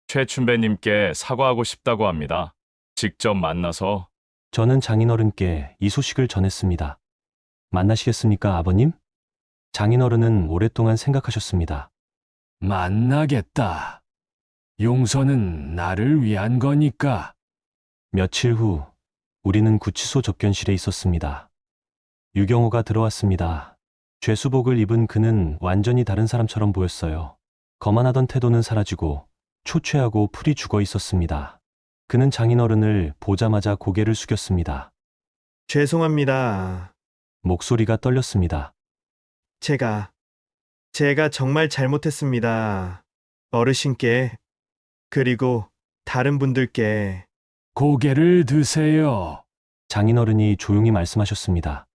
Speaker 5: 최춘배님께 사과하고 싶다고 합니다. 직접 만나서.
Speaker 3: 저는 장인어른께 이 소식을 전했습니다. 만나시겠습니까, 아버님? 장인어른은 오랫동안 생각하셨습니다.
Speaker 6: 만나겠다. 용서는 나를 위한 거니까.
Speaker 3: 며칠 후 우리는 구치소 접견실에 있었습니다. 유경호가 들어왔습니다. 죄수복을 입은 그는 완전히 다른 사람처럼 보였어요. 거만하던 태도는 사라지고 초췌하고 풀이 죽어 있었습니다. 그는 장인어른을 보자마자 고개를 숙였습니다.
Speaker 2: 죄송합니다.
Speaker 3: 목소리가 떨렸습니다.
Speaker 2: 제가 정말 잘못했습니다. 어르신께, 그리고 다른 분들께.
Speaker 6: 고개를 드세요.
Speaker 3: 장인어른이 조용히 말씀하셨습니다.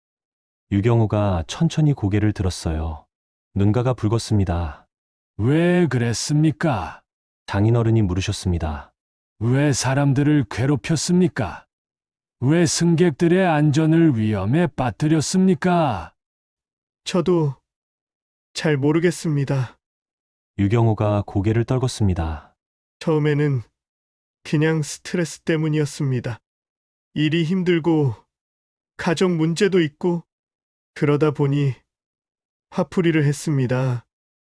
Speaker 3: 유경호가 천천히 고개를 들었어요. 눈가가 붉었습니다.
Speaker 6: 왜 그랬습니까?
Speaker 3: 장인어른이 물으셨습니다.
Speaker 6: 왜 사람들을 괴롭혔습니까? 왜 승객들의 안전을 위험에 빠뜨렸습니까?
Speaker 2: 저도 잘 모르겠습니다.
Speaker 3: 유경호가 고개를 떨궜습니다.
Speaker 2: 처음에는 그냥 스트레스 때문이었습니다. 일이 힘들고 가정 문제도 있고 그러다 보니 화풀이를 했습니다.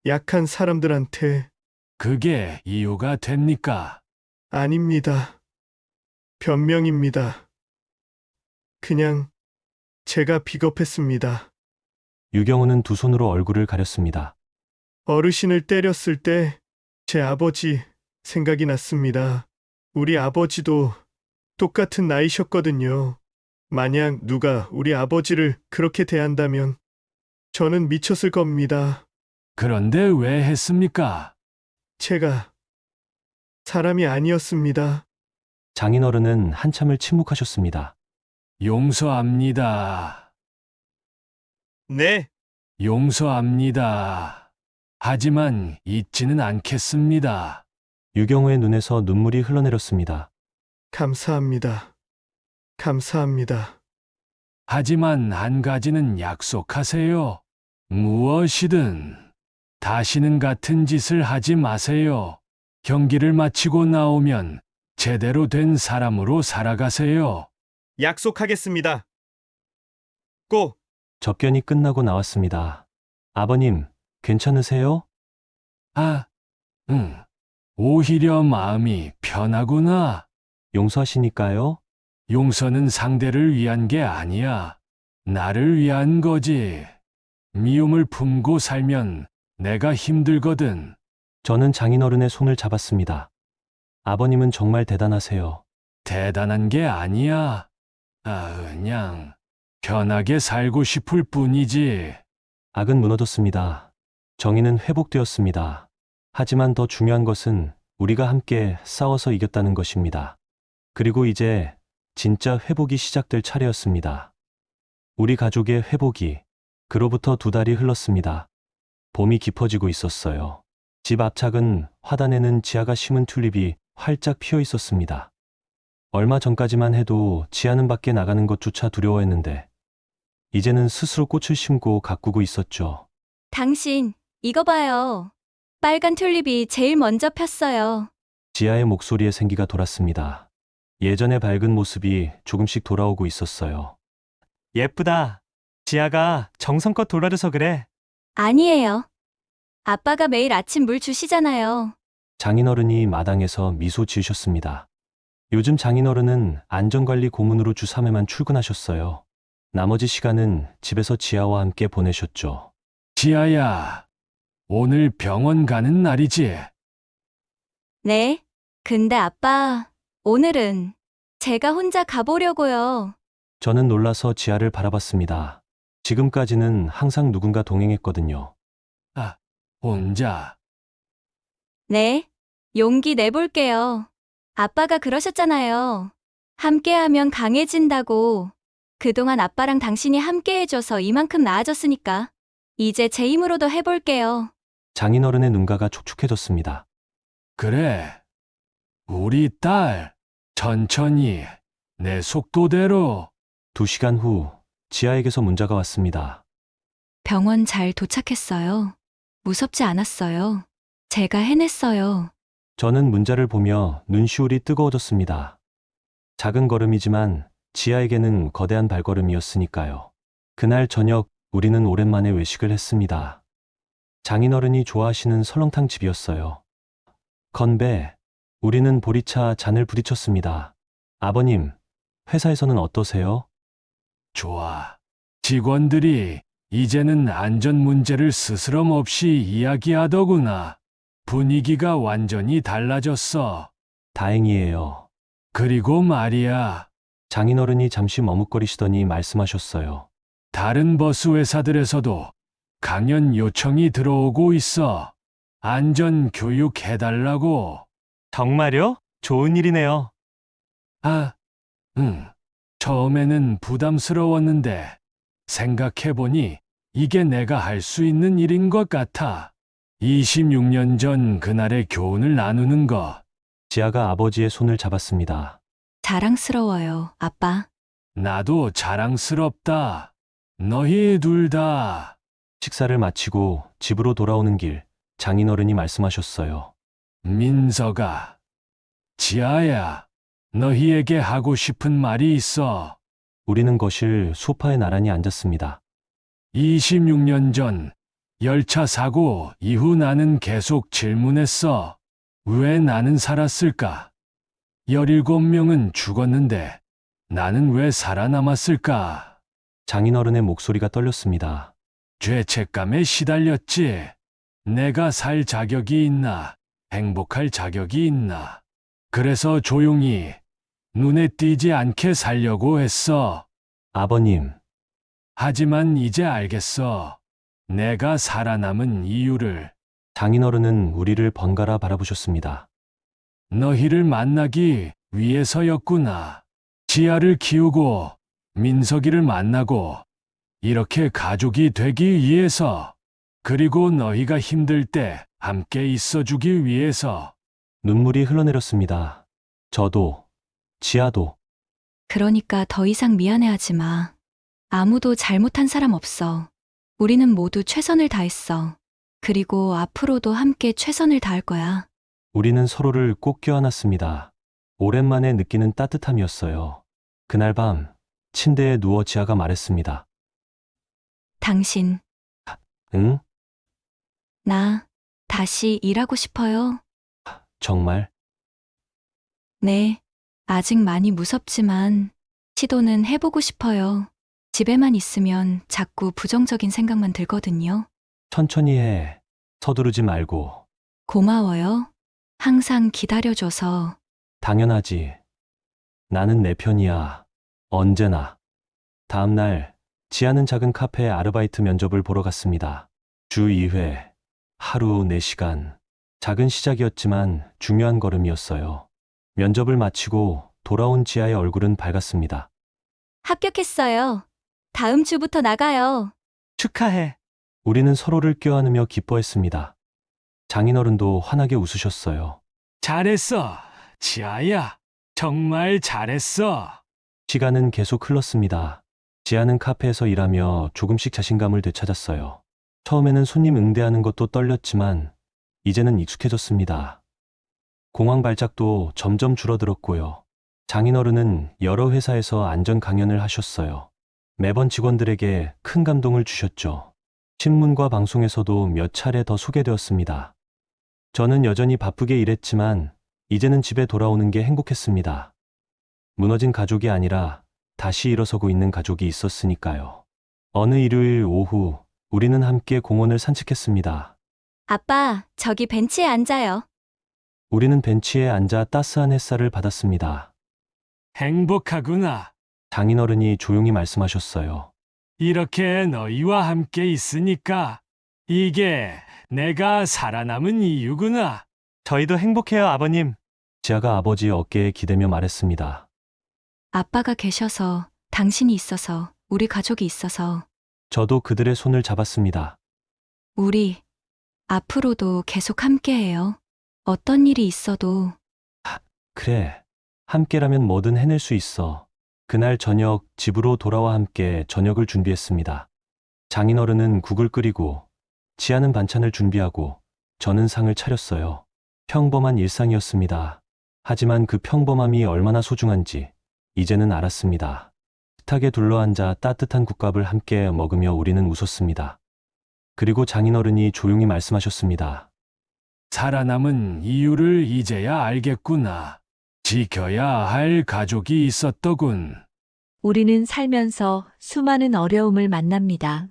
Speaker 2: 약한 사람들한테.
Speaker 6: 그게 이유가 됩니까?
Speaker 2: 아닙니다. 변명입니다. 그냥 제가 비겁했습니다.
Speaker 3: 유경호는 두 손으로 얼굴을 가렸습니다.
Speaker 2: 어르신을 때렸을 때 제 아버지 생각이 났습니다. 우리 아버지도 똑같은 나이셨거든요. 만약 누가 우리 아버지를 그렇게 대한다면 저는 미쳤을 겁니다.
Speaker 6: 그런데 왜 했습니까?
Speaker 2: 제가 사람이 아니었습니다.
Speaker 3: 장인어른은 한참을 침묵하셨습니다.
Speaker 6: 용서합니다.
Speaker 2: 네,
Speaker 6: 용서합니다. 하지만 잊지는 않겠습니다.
Speaker 3: 유경호의 눈에서 눈물이 흘러내렸습니다.
Speaker 2: 감사합니다. 감사합니다.
Speaker 6: 하지만 한 가지는 약속하세요. 무엇이든 다시는 같은 짓을 하지 마세요. 경기를 마치고 나오면 제대로 된 사람으로 살아가세요.
Speaker 2: 약속하겠습니다. 꼭
Speaker 3: 접견이 끝나고 나왔습니다. 아버님, 괜찮으세요?
Speaker 6: 아, 응. 오히려 마음이 편하구나.
Speaker 3: 용서하시니까요?
Speaker 6: 용서는 상대를 위한 게 아니야. 나를 위한 거지. 미움을 품고 살면 내가 힘들거든.
Speaker 3: 저는 장인어른의 손을 잡았습니다. 아버님은 정말 대단하세요.
Speaker 6: 대단한 게 아니야. 그냥 편하게 살고 싶을 뿐이지.
Speaker 3: 악은 무너졌습니다. 정의는 회복되었습니다. 하지만 더 중요한 것은 우리가 함께 싸워서 이겼다는 것입니다. 그리고 이제 진짜 회복이 시작될 차례였습니다. 우리 가족의 회복이. 그로부터 2달이 흘렀습니다. 봄이 깊어지고 있었어요. 집 앞착은 화단에는 지아가 심은 튤립이 활짝 피어 있었습니다. 얼마 전까지만 해도 지아는 밖에 나가는 것조차 두려워했는데 이제는 스스로 꽃을 심고 가꾸고 있었죠.
Speaker 10: 당신, 이거 봐요. 빨간 튤립이 제일 먼저 폈어요.
Speaker 3: 지아의 목소리에 생기가 돌았습니다. 예전의 밝은 모습이 조금씩 돌아오고 있었어요. 예쁘다. 지아가 정성껏 돌봐줘서 그래.
Speaker 10: 아니에요. 아빠가 매일 아침 물 주시잖아요.
Speaker 3: 장인어른이 마당에서 미소 지으셨습니다. 요즘 장인어른은 안전관리 고문으로 주 3회만 출근하셨어요. 나머지 시간은 집에서 지아와 함께 보내셨죠.
Speaker 6: 지아야, 오늘 병원 가는 날이지?
Speaker 10: 네. 근데 아빠, 오늘은 제가 혼자 가보려고요.
Speaker 3: 저는 놀라서 지아를 바라봤습니다. 지금까지는 항상 누군가 동행했거든요.
Speaker 6: 혼자.
Speaker 10: 네. 용기 내볼게요. 아빠가 그러셨잖아요. 함께하면 강해진다고. 그동안 아빠랑 당신이 함께해줘서 이만큼 나아졌으니까. 이제 제 힘으로도 해볼게요.
Speaker 3: 장인어른의 눈가가 촉촉해졌습니다.
Speaker 6: 그래. 우리 딸, 천천히, 내 속도대로.
Speaker 3: 2시간 후 지아에게서 문자가 왔습니다.
Speaker 10: 병원 잘 도착했어요. 무섭지 않았어요. 제가 해냈어요.
Speaker 3: 저는 문자를 보며 눈시울이 뜨거워졌습니다. 작은 걸음이지만 지아에게는 거대한 발걸음이었으니까요. 그날 저녁 우리는 오랜만에 외식을 했습니다. 장인어른이 좋아하시는 설렁탕 집이었어요. 건배, 우리는 보리차 잔을 부딪혔습니다. 아버님, 회사에서는 어떠세요?
Speaker 6: 좋아. 직원들이 이제는 안전 문제를 스스럼 없이 이야기하더구나. 분위기가 완전히 달라졌어.
Speaker 3: 다행이에요.
Speaker 6: 그리고 말이야.
Speaker 3: 장인어른이 잠시 머뭇거리시더니 말씀하셨어요.
Speaker 6: 다른 버스 회사들에서도 강연 요청이 들어오고 있어. 안전 교육 해달라고.
Speaker 3: 정말요? 좋은 일이네요.
Speaker 6: 응. 처음에는 부담스러웠는데 생각해보니 이게 내가 할 수 있는 일인 것 같아. 26년 전 그날의 교훈을 나누는 것.
Speaker 3: 지아가 아버지의 손을 잡았습니다.
Speaker 10: 자랑스러워요, 아빠.
Speaker 6: 나도 자랑스럽다. 너희 둘 다.
Speaker 3: 식사를 마치고 집으로 돌아오는 길, 장인어른이 말씀하셨어요.
Speaker 6: 민서가. 지아야, 너희에게 하고 싶은 말이 있어.
Speaker 3: 우리는 거실 소파에 나란히 앉았습니다.
Speaker 6: 26년 전 열차 사고 이후 나는 계속 질문했어. 왜 나는 살았을까? 17명은 죽었는데 나는 왜 살아남았을까?
Speaker 3: 장인어른의 목소리가 떨렸습니다.
Speaker 6: 죄책감에 시달렸지. 내가 살 자격이 있나? 행복할 자격이 있나? 그래서 조용히 눈에 띄지 않게 살려고 했어.
Speaker 3: 아버님,
Speaker 6: 하지만 이제 알겠어. 내가 살아남은 이유를.
Speaker 3: 장인어른은 우리를 번갈아 바라보셨습니다.
Speaker 6: 너희를 만나기 위해서였구나. 지아를 키우고 민석이를 만나고 이렇게 가족이 되기 위해서. 그리고 너희가 힘들 때 함께 있어주기 위해서.
Speaker 3: 눈물이 흘러내렸습니다. 저도, 지아도.
Speaker 10: 그러니까 더 이상 미안해하지 마. 아무도 잘못한 사람 없어. 우리는 모두 최선을 다했어. 그리고 앞으로도 함께 최선을 다할 거야.
Speaker 3: 우리는 서로를 꼭 껴안았습니다. 오랜만에 느끼는 따뜻함이었어요. 그날 밤 침대에 누워 지아가 말했습니다.
Speaker 10: 당신,
Speaker 3: 응?
Speaker 10: 나 다시 일하고 싶어요.
Speaker 3: 정말?
Speaker 10: 네, 아직 많이 무섭지만 시도는 해보고 싶어요. 집에만 있으면 자꾸 부정적인 생각만 들거든요.
Speaker 3: 천천히 해. 서두르지 말고.
Speaker 10: 고마워요. 항상 기다려줘서.
Speaker 3: 당연하지. 나는 내 편이야. 언제나. 다음 날, 지아는 작은 카페에 아르바이트 면접을 보러 갔습니다. 주 2회, 하루 4시간. 작은 시작이었지만 중요한 걸음이었어요. 면접을 마치고 돌아온 지아의 얼굴은 밝았습니다.
Speaker 10: 합격했어요. 다음 주부터 나가요.
Speaker 3: 축하해. 우리는 서로를 껴안으며 기뻐했습니다. 장인어른도 환하게 웃으셨어요.
Speaker 6: 잘했어, 지아야. 정말 잘했어.
Speaker 3: 시간은 계속 흘렀습니다. 지아는 카페에서 일하며 조금씩 자신감을 되찾았어요. 처음에는 손님 응대하는 것도 떨렸지만 이제는 익숙해졌습니다. 공황 발작도 점점 줄어들었고요. 장인어른은 여러 회사에서 안전 강연을 하셨어요. 매번 직원들에게 큰 감동을 주셨죠. 신문과 방송에서도 몇 차례 더 소개되었습니다. 저는 여전히 바쁘게 일했지만 이제는 집에 돌아오는 게 행복했습니다. 무너진 가족이 아니라 다시 일어서고 있는 가족이 있었으니까요. 어느 일요일 오후 우리는 함께 공원을 산책했습니다.
Speaker 10: 아빠, 저기 벤치에 앉아요.
Speaker 3: 우리는 벤치에 앉아 따스한 햇살을 받았습니다.
Speaker 6: 행복하구나.
Speaker 3: 장인어른이 조용히 말씀하셨어요.
Speaker 6: 이렇게 너희와 함께 있으니까 이게 내가 살아남은 이유구나.
Speaker 3: 저희도 행복해요, 아버님. 지아가 아버지 어깨에 기대며 말했습니다.
Speaker 10: 아빠가 계셔서, 당신이 있어서, 우리 가족이 있어서,
Speaker 3: 저도 그들의 손을 잡았습니다.
Speaker 10: 우리 앞으로도 계속 함께해요. 어떤 일이 있어도.
Speaker 3: 그래, 함께라면 뭐든 해낼 수 있어. 그날 저녁 집으로 돌아와 함께 저녁을 준비했습니다. 장인어른은 국을 끓이고 지아는 반찬을 준비하고 저는 상을 차렸어요. 평범한 일상이었습니다. 하지만 그 평범함이 얼마나 소중한지 이제는 알았습니다. 식탁에 둘러앉아 따뜻한 국밥을 함께 먹으며 우리는 웃었습니다. 그리고 장인어른이 조용히 말씀하셨습니다.
Speaker 6: 살아남은 이유를 이제야 알겠구나. 지켜야 할 가족이 있었더군.
Speaker 1: 우리는 살면서 수많은 어려움을 만납니다.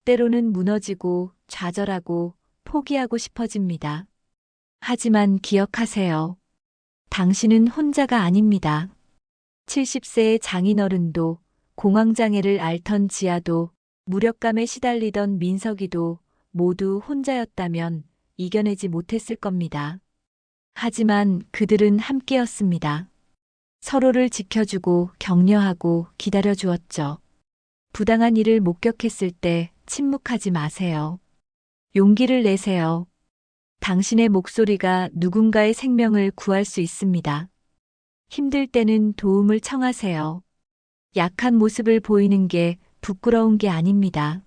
Speaker 1: 때로는 무너지고 좌절하고 포기하고 싶어집니다. 하지만 기억하세요. 당신은 혼자가 아닙니다. 70세의 장인어른도, 공황장애를 앓던 지아도, 무력감에 시달리던 민석이도 모두 혼자였다면 이겨내지 못했을 겁니다. 하지만 그들은 함께였습니다. 서로를 지켜주고 격려하고 기다려주었죠. 부당한 일을 목격했을 때 침묵하지 마세요. 용기를 내세요. 당신의 목소리가 누군가의 생명을 구할 수 있습니다. 힘들 때는 도움을 청하세요. 약한 모습을 보이는 게 부끄러운 게 아닙니다.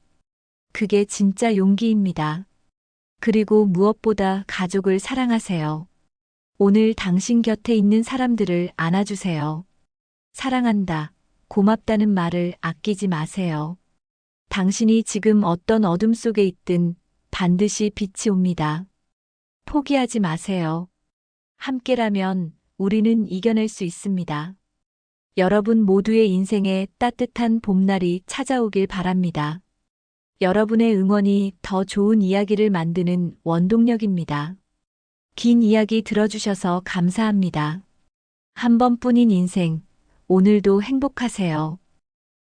Speaker 1: 그게 진짜 용기입니다. 그리고 무엇보다 가족을 사랑하세요. 오늘 당신 곁에 있는 사람들을 안아주세요. 사랑한다, 고맙다는 말을 아끼지 마세요. 당신이 지금 어떤 어둠 속에 있든 반드시 빛이 옵니다. 포기하지 마세요. 함께라면 우리는 이겨낼 수 있습니다. 여러분 모두의 인생에 따뜻한 봄날이 찾아오길 바랍니다. 여러분의 응원이 더 좋은 이야기를 만드는 원동력입니다. 긴 이야기 들어주셔서 감사합니다. 한 번뿐인 인생, 오늘도 행복하세요.